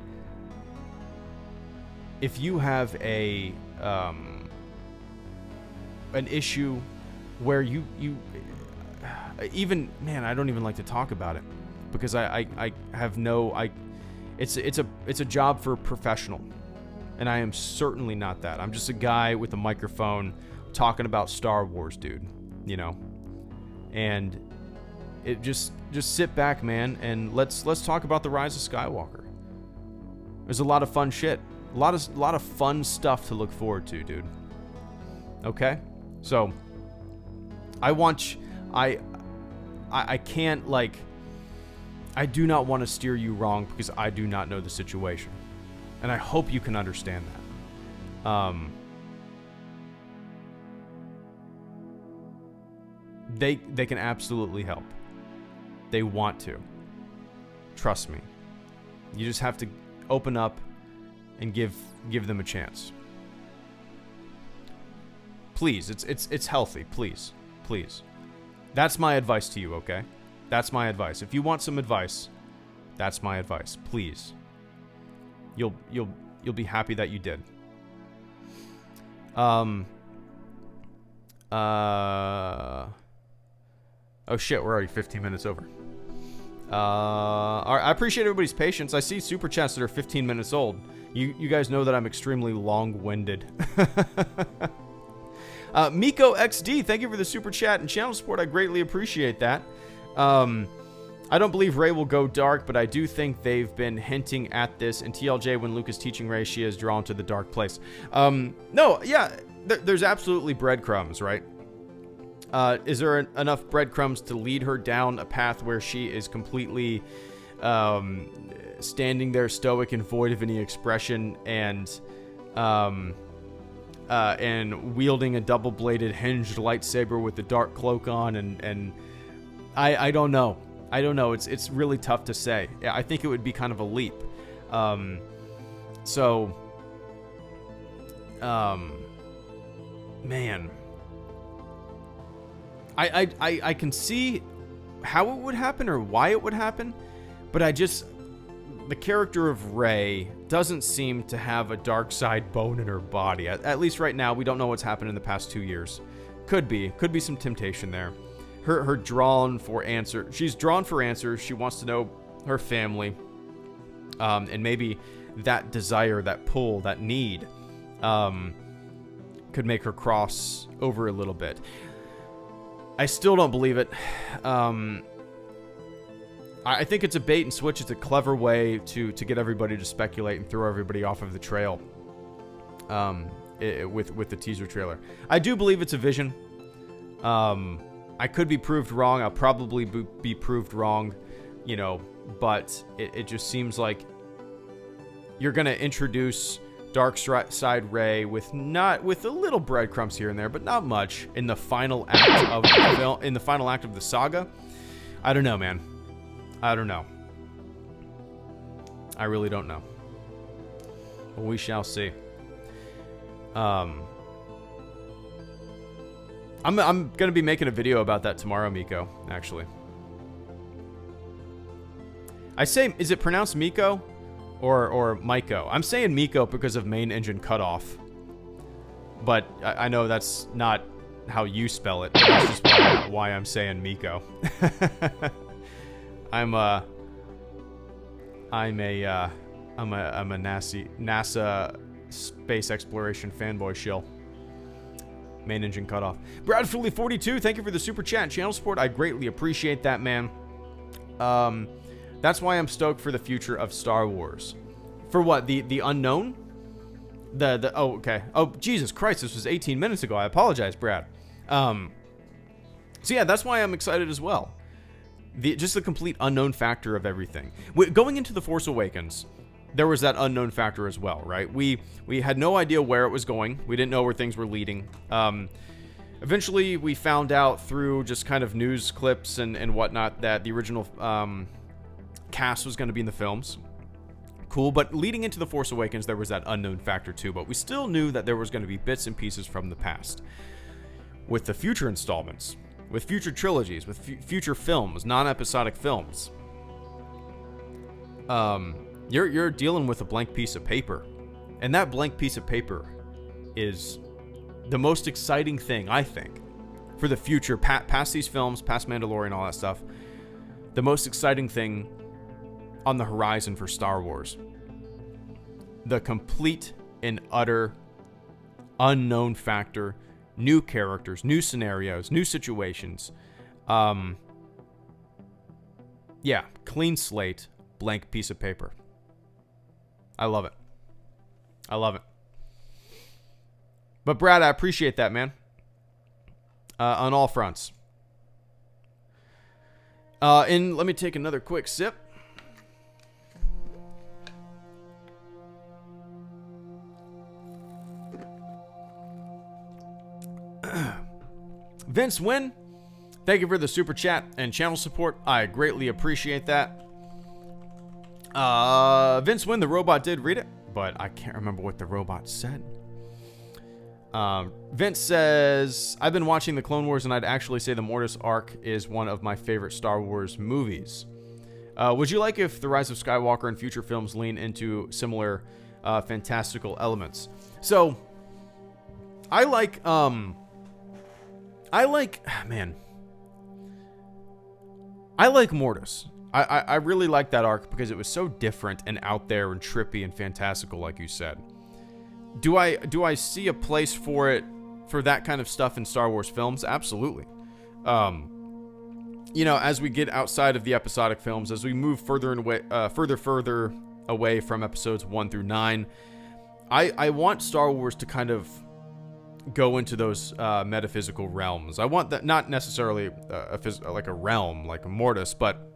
issue where you even, man, I don't even like to talk about it because I have no, it's a job for a professional, and I am certainly not that. I'm just a guy with a microphone talking about Star Wars, dude, and it just sit back, man, and let's talk about the Rise of Skywalker. There's a lot of fun shit, a lot of fun stuff to look forward to, dude. Okay, so I can't, I do not want to steer you wrong because I do not know the situation. And I hope you can understand that. They can absolutely help. They want to. Trust me. You just have to open up and give them a chance. Please, it's healthy. Please. That's my advice to you, okay? That's my advice. If you want some advice, that's my advice. Please. You'll be happy that you did. Oh shit, we're already 15 minutes over. I appreciate everybody's patience. I see super chats that are 15 minutes old. You guys know that I'm extremely long-winded. Miko XD, thank you for the super chat and channel support. I greatly appreciate that. I don't believe Rey will go dark, but I do think they've been hinting at this. In TLJ, when Luke is teaching Rey, she is drawn to the dark place. No, yeah, there's absolutely breadcrumbs, right? Is there enough breadcrumbs to lead her down a path where she is completely standing there stoic and void of any expression and wielding a double-bladed hinged lightsaber with the dark cloak on? And I don't know. I don't know. It's really tough to say. I think it would be kind of a leap. Man. I can see how it would happen or why it would happen, but the character of Rey doesn't seem to have a dark side bone in her body. At least right now, we don't know what's happened in the past 2 years. Could be some temptation there. Her drawn for answer. She's drawn for answers. She wants to know her family, and maybe that desire, that pull, that need, could make her cross over a little bit. I still don't believe it. I think it's a bait and switch. It's a clever way to get everybody to speculate and throw everybody off of the trail with the teaser trailer. I do believe it's a vision. I could be proved wrong. I'll probably be proved wrong, but it just seems like you're going to introduce dark side Rey with a little breadcrumbs here and there, but not much in the final act of the film, in the final act of the saga. I don't know, man. I don't know. I really don't know. But we shall see. I'm gonna be making a video about that tomorrow, Miko. Actually, I say, is it pronounced Miko? Or Miko. I'm saying Miko because of main engine cutoff. But I know that's not how you spell it. That's just why I'm saying Miko. I'm a NASA space exploration fanboy shill. Main engine cutoff. Bradfully42, thank you for the super chat and channel support. I greatly appreciate that, man. That's why I'm stoked for the future of Star Wars. For what? The unknown? Oh, okay. Oh, Jesus Christ, this was 18 minutes ago. I apologize, Brad. So yeah, that's why I'm excited as well. Just the complete unknown factor of everything. Going into The Force Awakens, there was that unknown factor as well, right? We had no idea where it was going. We didn't know where things were leading. Eventually, we found out through just kind of news clips and whatnot that the original cast was going to be in the films. Cool, but leading into The Force Awakens, there was that unknown factor too, but we still knew that there was going to be bits and pieces from the past. With the future installments, with future trilogies, with future films, non-episodic films, you're dealing with a blank piece of paper, and that blank piece of paper is the most exciting thing, I think, for the future, past these films, past Mandalorian, all that stuff. The most exciting thing on the horizon for Star Wars. The complete and utter unknown factor, new characters, new scenarios, new situations. Yeah, clean slate, blank piece of paper. I love it. I love it. But Brad, I appreciate that, man. On all fronts. And let me take another quick sip. Vince Wynn, thank you for the super chat and channel support. I greatly appreciate that. Vince Wynn, the robot did read it, but I can't remember what the robot said. Vince says, I've been watching the Clone Wars and I'd actually say the Mortis arc is one of my favorite Star Wars movies. Would you like if the Rise of Skywalker and future films lean into similar fantastical elements? So, I like Mortis. I really liked that arc because it was so different and out there and trippy and fantastical, like you said. Do I see a place for it, for that kind of stuff in Star Wars films? Absolutely. You know, as we get outside of the episodic films, as we move further away from episodes 1 through 9, I want Star Wars to kind of go into those metaphysical realms. I want that, not necessarily like a realm, like a Mortis, but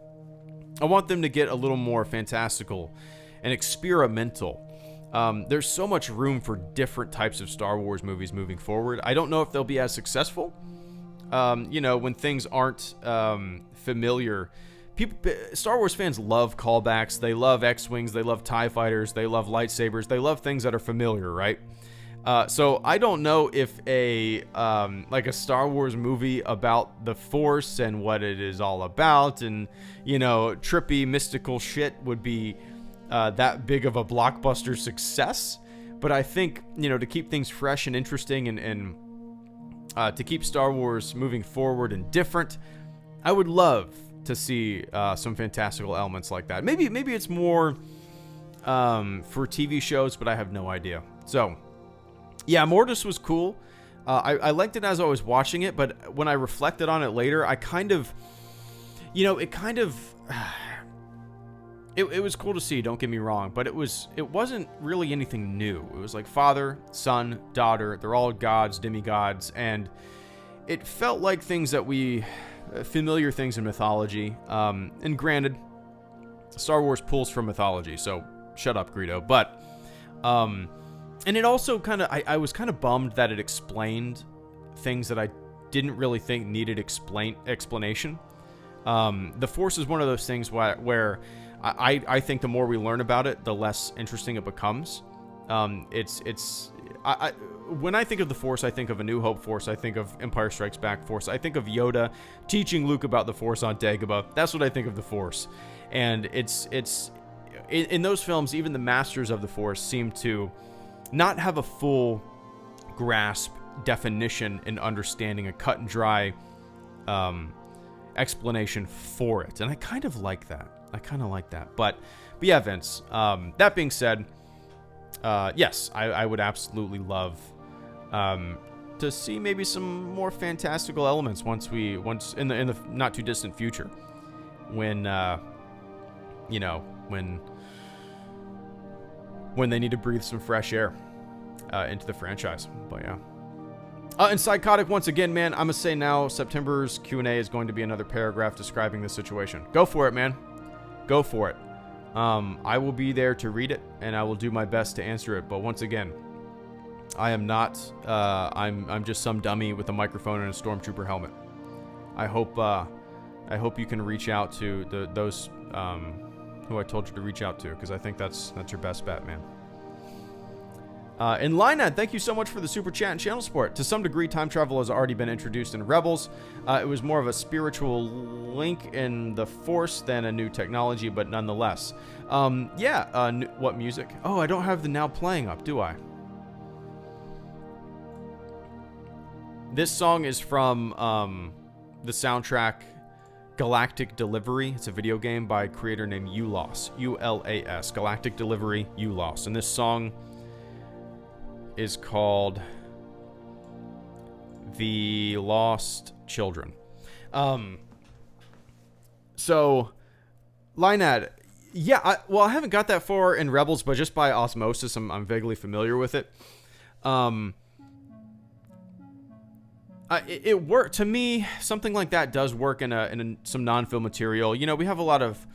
I want them to get a little more fantastical and experimental. There's so much room for different types of Star Wars movies moving forward. I don't know if they'll be as successful. You know, when things aren't familiar. Star Wars fans love callbacks. They love X-Wings. They love TIE fighters. They love lightsabers. They love things that are familiar, right? So I don't know if like a Star Wars movie about the Force and what it is all about and, you know, trippy, mystical shit would be that big of a blockbuster success. But I think, you know, to keep things fresh and interesting and to keep Star Wars moving forward and different, I would love to see some fantastical elements like that. Maybe it's more for TV shows, but I have no idea. So, yeah, Mortis was cool. I liked it as I was watching it, but when I reflected on it later, I kind of, you know, it was cool to see, don't get me wrong, but it wasn't really anything new. It was like father, son, daughter, they're all gods, demigods, and it felt like things that familiar things in mythology. And granted, Star Wars pulls from mythology, so shut up, Greedo. But, and it also kind of, I was kind of bummed that it explained things that I didn't really think needed explanation. The Force is one of those things where I think the more we learn about it, the less interesting it becomes. When I think of the Force, I think of A New Hope Force. I think of Empire Strikes Back Force. I think of Yoda teaching Luke about the Force on Dagobah. That's what I think of the Force. And it's in those films, even the masters of the Force seem to not have a full grasp, definition, and understanding, a cut and dry explanation for it. And I kind of like that. But yeah, Vince, that being said, yes, I would absolutely love to see maybe some more fantastical elements once in the not too distant future, when you know, when they need to breathe some fresh air into the franchise. But yeah. And Psychotic, once again, man, I'm gonna say now, September's Q&A is going to be another paragraph describing the situation. Go for it, man. Go for it. I will be there to read it, and I will do my best to answer it. But once again, I am not. I'm just some dummy with a microphone and a stormtrooper helmet. I hope you can reach out to those who I told you to reach out to, because I think that's your best bet, man. And Linad, thank you so much for the super chat and channel support. To some degree, time travel has already been introduced in Rebels. It was more of a spiritual link in the Force than a new technology, but nonetheless. What music? Oh, I don't have the now playing up, do I? This song is from the soundtrack Galactic Delivery. It's a video game by a creator named Ulas. U-L-A-S. Galactic Delivery, Ulas. And this song is called The Lost Children. So, Linad, yeah, I haven't got that far in Rebels, but just by osmosis, I'm vaguely familiar with it. It worked to me. Something like that does work in some non-film material. You know, we have a lot of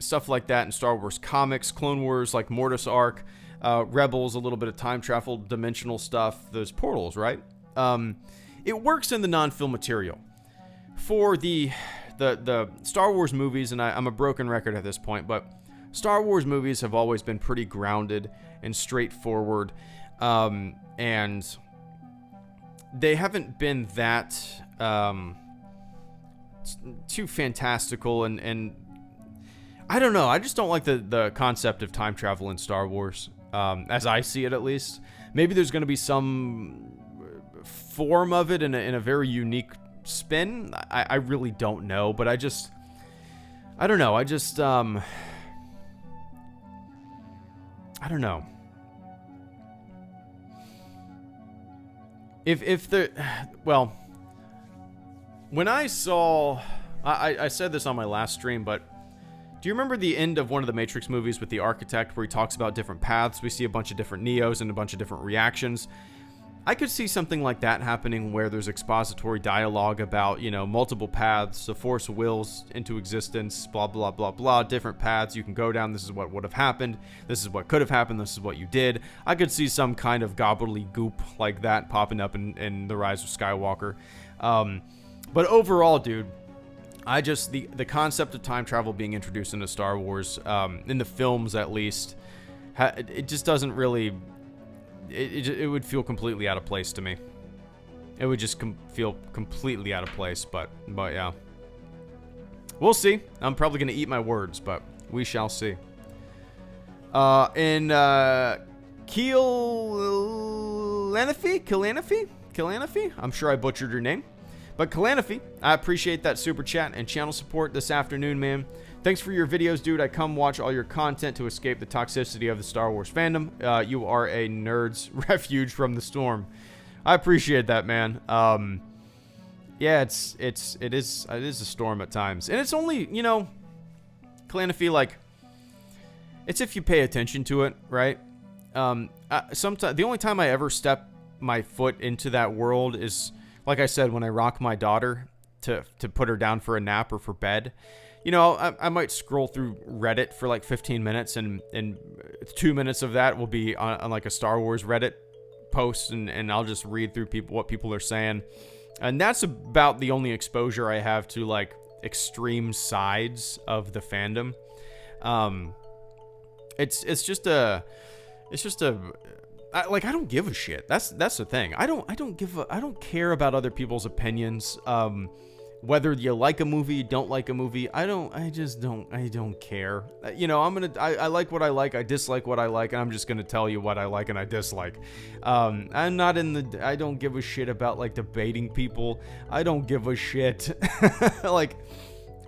stuff like that in Star Wars comics, Clone Wars, like Mortis arc, Rebels, a little bit of time travel, dimensional stuff, those portals, right? It works in the non-film material. For the Star Wars movies, and I'm a broken record at this point, but Star Wars movies have always been pretty grounded and straightforward, and they haven't been that too fantastical, and I don't know. I just don't like the concept of time travel in Star Wars, as I see it at least. Maybe there's going to be some form of it in a very unique spin? I really don't know, but I don't know. I don't know. Well, when I saw, I said this on my last stream, but do you remember the end of one of the Matrix movies with the architect where he talks about different paths? We see a bunch of different Neos and a bunch of different reactions. I could see something like that happening where there's expository dialogue about, multiple paths, the Force wills into existence, blah, blah, blah, blah, different paths you can go down. This is what would have happened. This is what could have happened. This is what you did. I could see some kind of gobbledygook like that popping up in The Rise of Skywalker. But overall, dude, the concept of time travel being introduced into Star Wars, in the films at least, it just doesn't really... It would feel completely out of place to me. It would just feel completely out of place, but yeah. We'll see. I'm probably going to eat my words, but we shall see. Kalanifi? I'm sure I butchered your name. But Kalanifi, I appreciate that super chat and channel support this afternoon, man. Thanks for your videos, dude. I come watch all your content to escape the toxicity of the Star Wars fandom. You are a nerd's refuge from the storm. I appreciate that, man. Yeah, it is a storm at times, and it's only, Kalanifi, like, it's if you pay attention to it, right? Sometimes the only time I ever step my foot into that world is, like I said, when I rock my daughter to put her down for a nap or for bed. I might scroll through Reddit for like 15 minutes, and 2 minutes of that will be on like a Star Wars Reddit post, and I'll just read through what people are saying. And that's about the only exposure I have to like extreme sides of the fandom. It's just I don't give a shit. That's the thing. I don't care about other people's opinions. Whether you like a movie, don't like a movie, I don't care. I like what I like, I dislike what I like, and I'm just gonna tell you what I like and I dislike. I don't give a shit about like debating people. I don't give a shit. Like,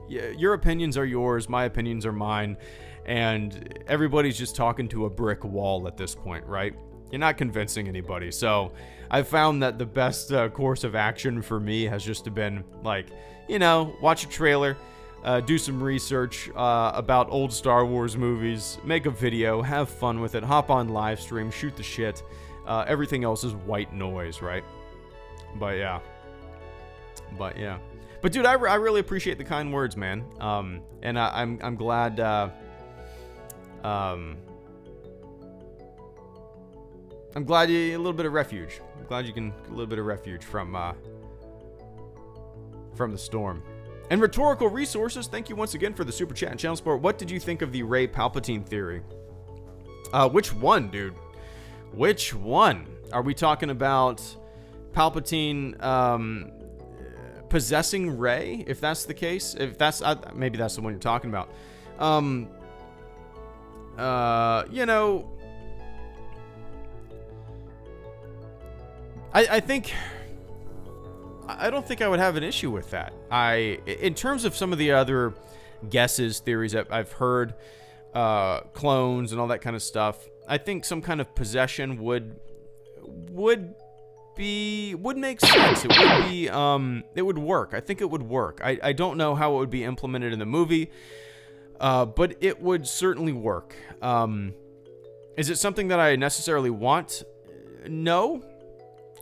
your opinions are yours, my opinions are mine, and everybody's just talking to a brick wall at this point, right? You're not convincing anybody. So I've found that the best course of action for me has just been like, watch a trailer, do some research about old Star Wars movies, make a video, have fun with it, hop on live stream, shoot the shit. Everything else is white noise, right? But yeah. But dude, I really appreciate the kind words, man. And I'm glad. I'm glad you a little bit of refuge. I'm glad you can a little bit of refuge from the storm. And Rhetorical Resources, thank you once again for the super chat and channel support. What did you think of the Rey Palpatine theory? Which one, dude? Which one? Are we talking about Palpatine possessing Rey? If that's the case, maybe that's the one you're talking about. I don't think I would have an issue with that. In terms of some of the other guesses, theories that I've heard, clones and all that kind of stuff, I think some kind of possession would make sense. It would work. I think it would work. I don't know how it would be implemented in the movie, but it would certainly work. Is it something that I necessarily want? No.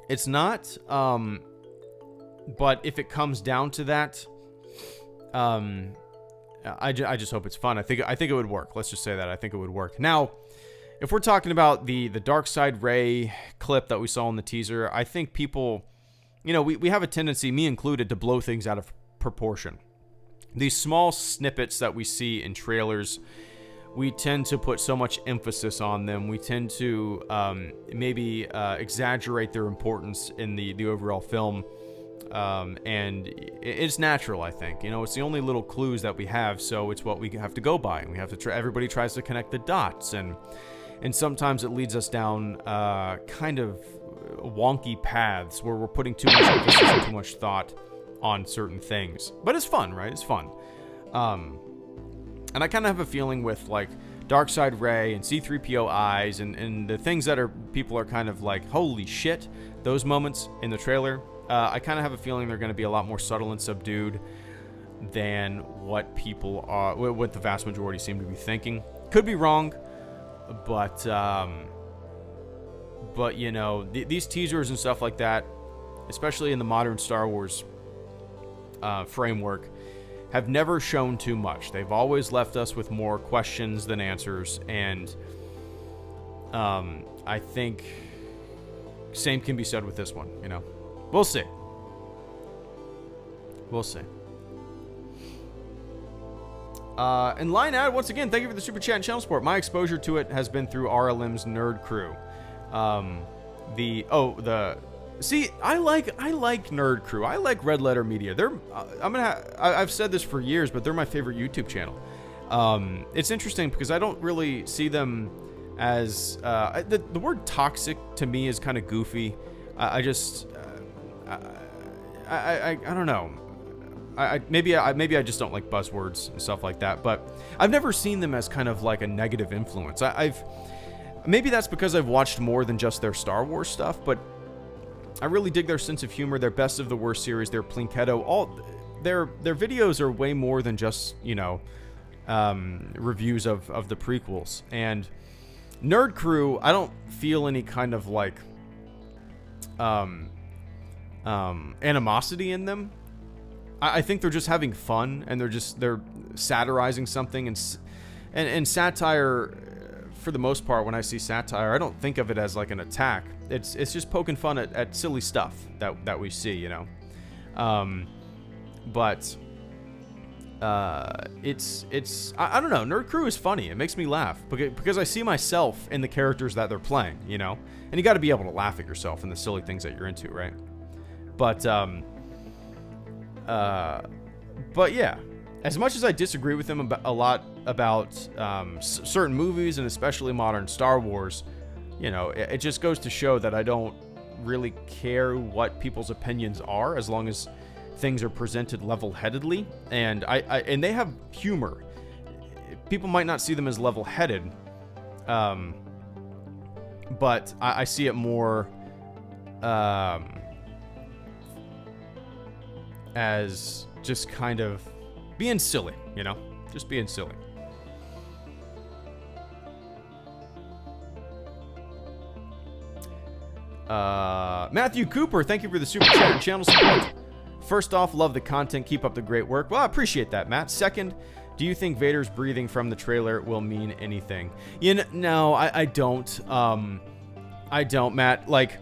It's not, but if it comes down to that, I just hope it's fun. I think it would work. Let's just say that. I think it would work. Now, if we're talking about the Dark Side Rey clip that we saw in the teaser, I think people, we have a tendency, me included, to blow things out of proportion. These small snippets that we see in trailers, we tend to put so much emphasis on them. We tend to maybe exaggerate their importance in the overall film. And it's natural, I think. It's the only little clues that we have, so it's what we have to go by. And we have to try. Everybody tries to connect the dots, and sometimes it leads us down kind of wonky paths where we're putting too much emphasis and too much thought on certain things. But it's fun, right? It's fun. And I kind of have a feeling with like Darkseid Ray and C-3PO eyes and the things that people are kind of like, holy shit, those moments in the trailer, I kind of have a feeling they're going to be a lot more subtle and subdued than what people are, what the vast majority seem to be thinking. Could be wrong, but you know, these teasers and stuff like that, especially in the modern Star Wars framework, have never shown too much. They've always left us with more questions than answers, and I think same can be said with this one, you know. We'll see. We'll see. And Line Ad, once again, thank you for the super chat and channel support. My exposure to it has been through RLM's Nerd Crew. See, I like Nerd Crew. I like Red Letter Media. I've said this for years, but they're my favorite YouTube channel. It's interesting because I don't really see them as the word toxic to me is kind of goofy. I don't know. Maybe I just don't like buzzwords and stuff like that. But I've never seen them as kind of like a negative influence. Maybe that's because I've watched more than just their Star Wars stuff, but I really dig their sense of humor, their Best of the Worst series, their Plinketto. All their videos are way more than just, you know, reviews of the prequels. And Nerd Crew, I don't feel any kind of like animosity in them. I think they're just having fun, and they're satirizing something, and satire, for the most part, when I see satire, I don't think of it as like an attack. It's just poking fun at silly stuff that we see, you know. But it's I don't know. Nerd Crew is funny. It makes me laugh because I see myself in the characters that they're playing, you know. And you got to be able to laugh at yourself and the silly things that you're into, right? But yeah, as much as I disagree with them a lot about certain movies and especially modern Star Wars, you know, it just goes to show that I don't really care what people's opinions are as long as things are presented level-headedly, and and they have humor. People might not see them as level-headed, but I see it more as just kind of being silly, you know? Just being silly. Matthew Cooper, thank you for the super chat and channel support. First off, love the content. Keep up the great work. Well, I appreciate that, Matt. Second, do you think Vader's breathing from the trailer will mean anything? No, I don't. I don't, Matt. Like,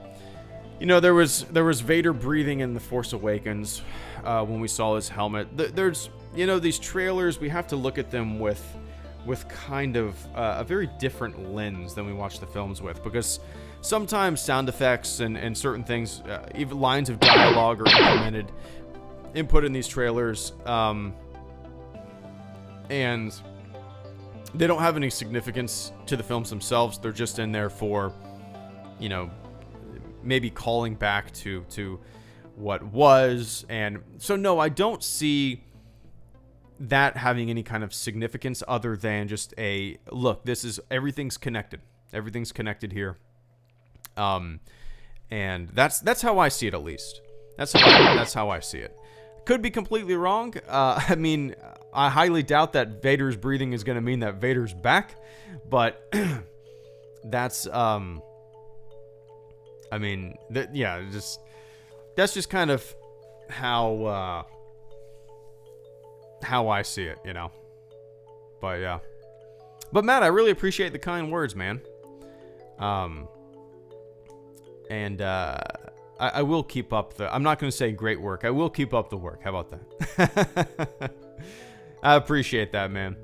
you know, there was Vader breathing in The Force Awakens when we saw his helmet. There's, you know, these trailers, we have to look at them with kind of a very different lens than we watch the films with, because sometimes sound effects and certain things, even lines of dialogue are input in these trailers, and they don't have any significance to the films themselves. They're just in there for, you know, maybe calling back to what was. And so no, I don't see that having any kind of significance other than just a look. This is, everything's connected. Everything's connected here. And that's how I see it, at least. That's how I see it. Could be completely wrong. I mean, I highly doubt that Vader's breathing is going to mean that Vader's back, but that's I mean, that's just kind of how I see it, you know. But yeah. But Matt, I really appreciate the kind words, man. And I will keep up I'm not going to say great work. I will keep up the work. How about that? I appreciate that, man.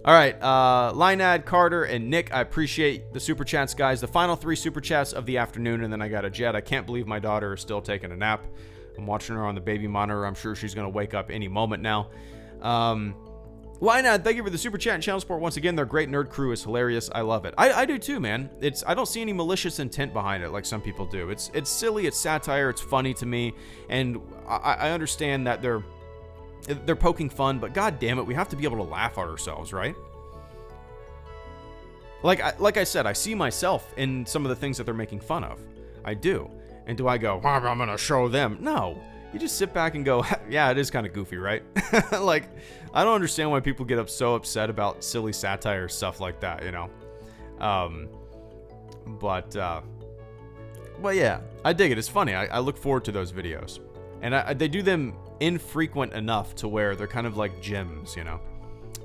All right. Linead, Carter, and Nick, I appreciate the super chats, guys. The final 3 super chats of the afternoon, and then I got a jet. I can't believe my daughter is still taking a nap. I'm watching her on the baby monitor. I'm sure she's going to wake up any moment now. Lionad, thank you for the super chat and channel support once again. Their great nerd crew is hilarious. I love it. I do too, man. I don't see any malicious intent behind it like some people do. It's silly, it's satire, it's funny to me, and I understand that they're poking fun, but god damn it, we have to be able to laugh at ourselves, right? Like I said, I see myself in some of the things that they're making fun of. I do. And do I go, I'm gonna show them? No. You just sit back and go, yeah, it is kind of goofy, right? Like, I don't understand why people get so upset about silly satire stuff like that, you know? But yeah, I dig it. It's funny. I look forward to those videos. And they do them infrequent enough to where they're kind of like gems, you know?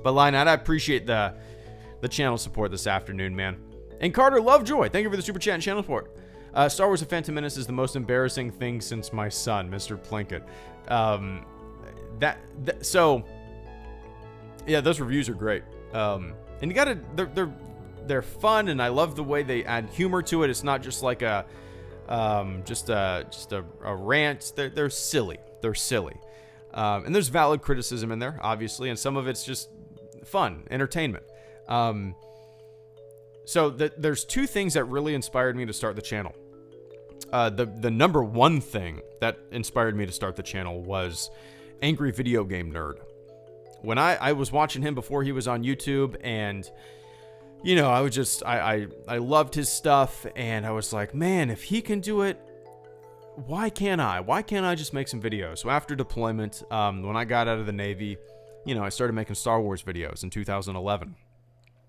But Lionel, I appreciate the channel support this afternoon, man. And Carter Lovejoy, thank you for the super chat and channel support. Star Wars: The Phantom Menace is the most embarrassing thing since my son, Mr. Plinkett. So, yeah, those reviews are great. And you gotta, they're fun, and I love the way they add humor to it. It's not just like a rant. They're silly. They're silly. And there's valid criticism in there, obviously, and some of it's just fun, entertainment. So there's two things that really inspired me to start the channel. The number one thing that inspired me to start the channel was Angry Video Game Nerd. When I was watching him before he was on YouTube, and you know, I loved his stuff, and I was like, man, if he can do it, why can't I? Why can't I just make some videos? So after deployment, when I got out of the Navy, you know, I started making Star Wars videos in 2011.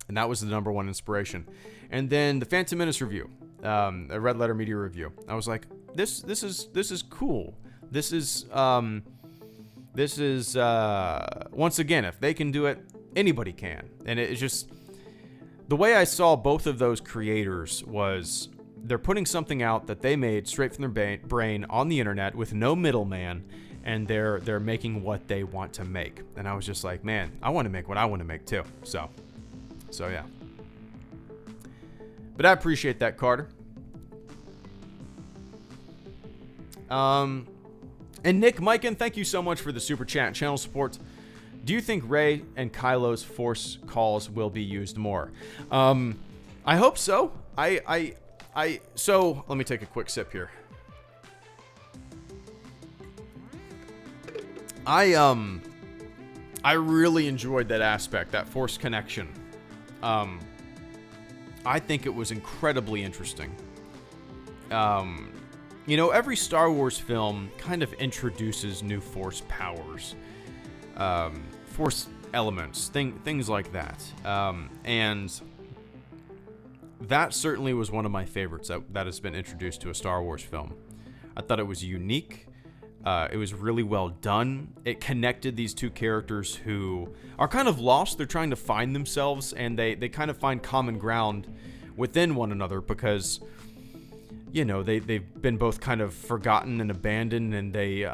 And that was the number one inspiration. And then the Phantom Menace review, a Red Letter Media review. I was like, this is cool. This is once again, if they can do it, anybody can. And it's just, the way I saw both of those creators was they're putting something out that they made straight from their brain on the internet with no middleman, and they're making what they want to make. And I was just like, man, I want to make what I want to make too. So yeah. But I appreciate that, Carter. And Nick Mikan, thank you so much for the super chat and channel support. Do you think Rey and Kylo's force calls will be used more? I hope so. So let me take a quick sip here. I really enjoyed that aspect, that force connection. I think it was incredibly interesting. You know, every Star Wars film kind of introduces new force powers, force elements, things like that. And that certainly was one of my favorites that has been introduced to a Star Wars film. I thought it was unique. It was really well done. It connected these two characters who are kind of lost. They're trying to find themselves, and they kind of find common ground within one another because, you know, they've been both kind of forgotten and abandoned, and I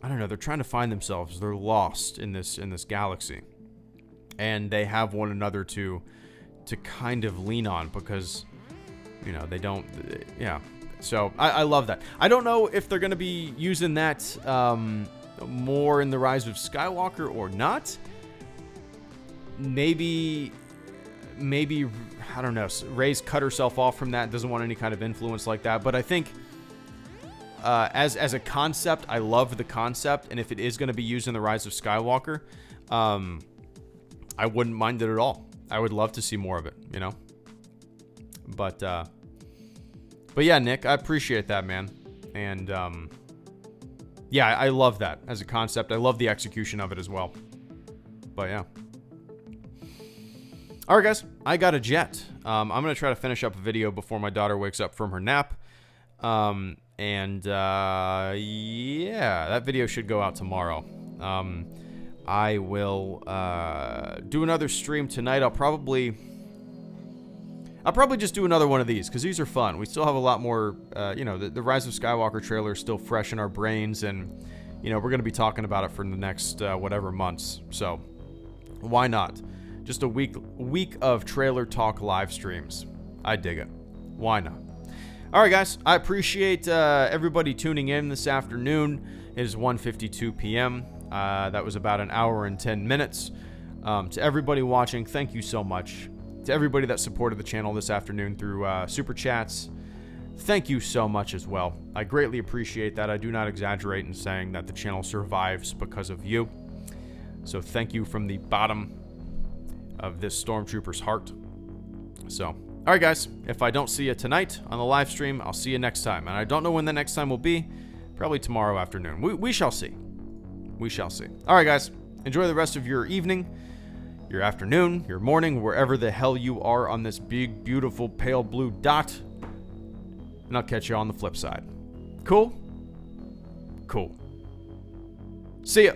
don't know, they're trying to find themselves. They're lost in this galaxy, and they have one another to kind of lean on because, you know, they don't, yeah. So I love that. I don't know if they're going to be using that more in the Rise of Skywalker or not. Maybe I don't know. Rey's cut herself off from that. Doesn't want any kind of influence like that. But I think as a concept, I love the concept. And if it is going to be used in the Rise of Skywalker, I wouldn't mind it at all. I would love to see more of it, you know. But yeah, Nick, I appreciate that, man. And yeah, I love that as a concept. I love the execution of it as well. But yeah. All right, guys, I got a jet. I'm going to try to finish up a video before my daughter wakes up from her nap. Yeah, that video should go out tomorrow. I will do another stream tonight. I'll probably just do another one of these because these are fun. We still have a lot more, you know, the Rise of Skywalker trailer is still fresh in our brains, and, you know, we're going to be talking about it for the next whatever months. So why not? Just a week of trailer talk live streams. I dig it. Why not? All right, guys. I appreciate everybody tuning in this afternoon. It is 1:52 p.m. That was about an hour and 10 minutes. To everybody watching, thank you so much. To everybody that supported the channel this afternoon through Super Chats, thank you so much as well. I greatly appreciate that. I do not exaggerate in saying that the channel survives because of you. So thank you from the bottom of this Stormtrooper's heart. So, all right, guys. If I don't see you tonight on the live stream, I'll see you next time. And I don't know when the next time will be. Probably tomorrow afternoon. We shall see. We shall see. All right, guys. Enjoy the rest of your evening, your afternoon, your morning, wherever the hell you are on this big, beautiful, pale blue dot. And I'll catch you on the flip side. Cool? Cool. See ya.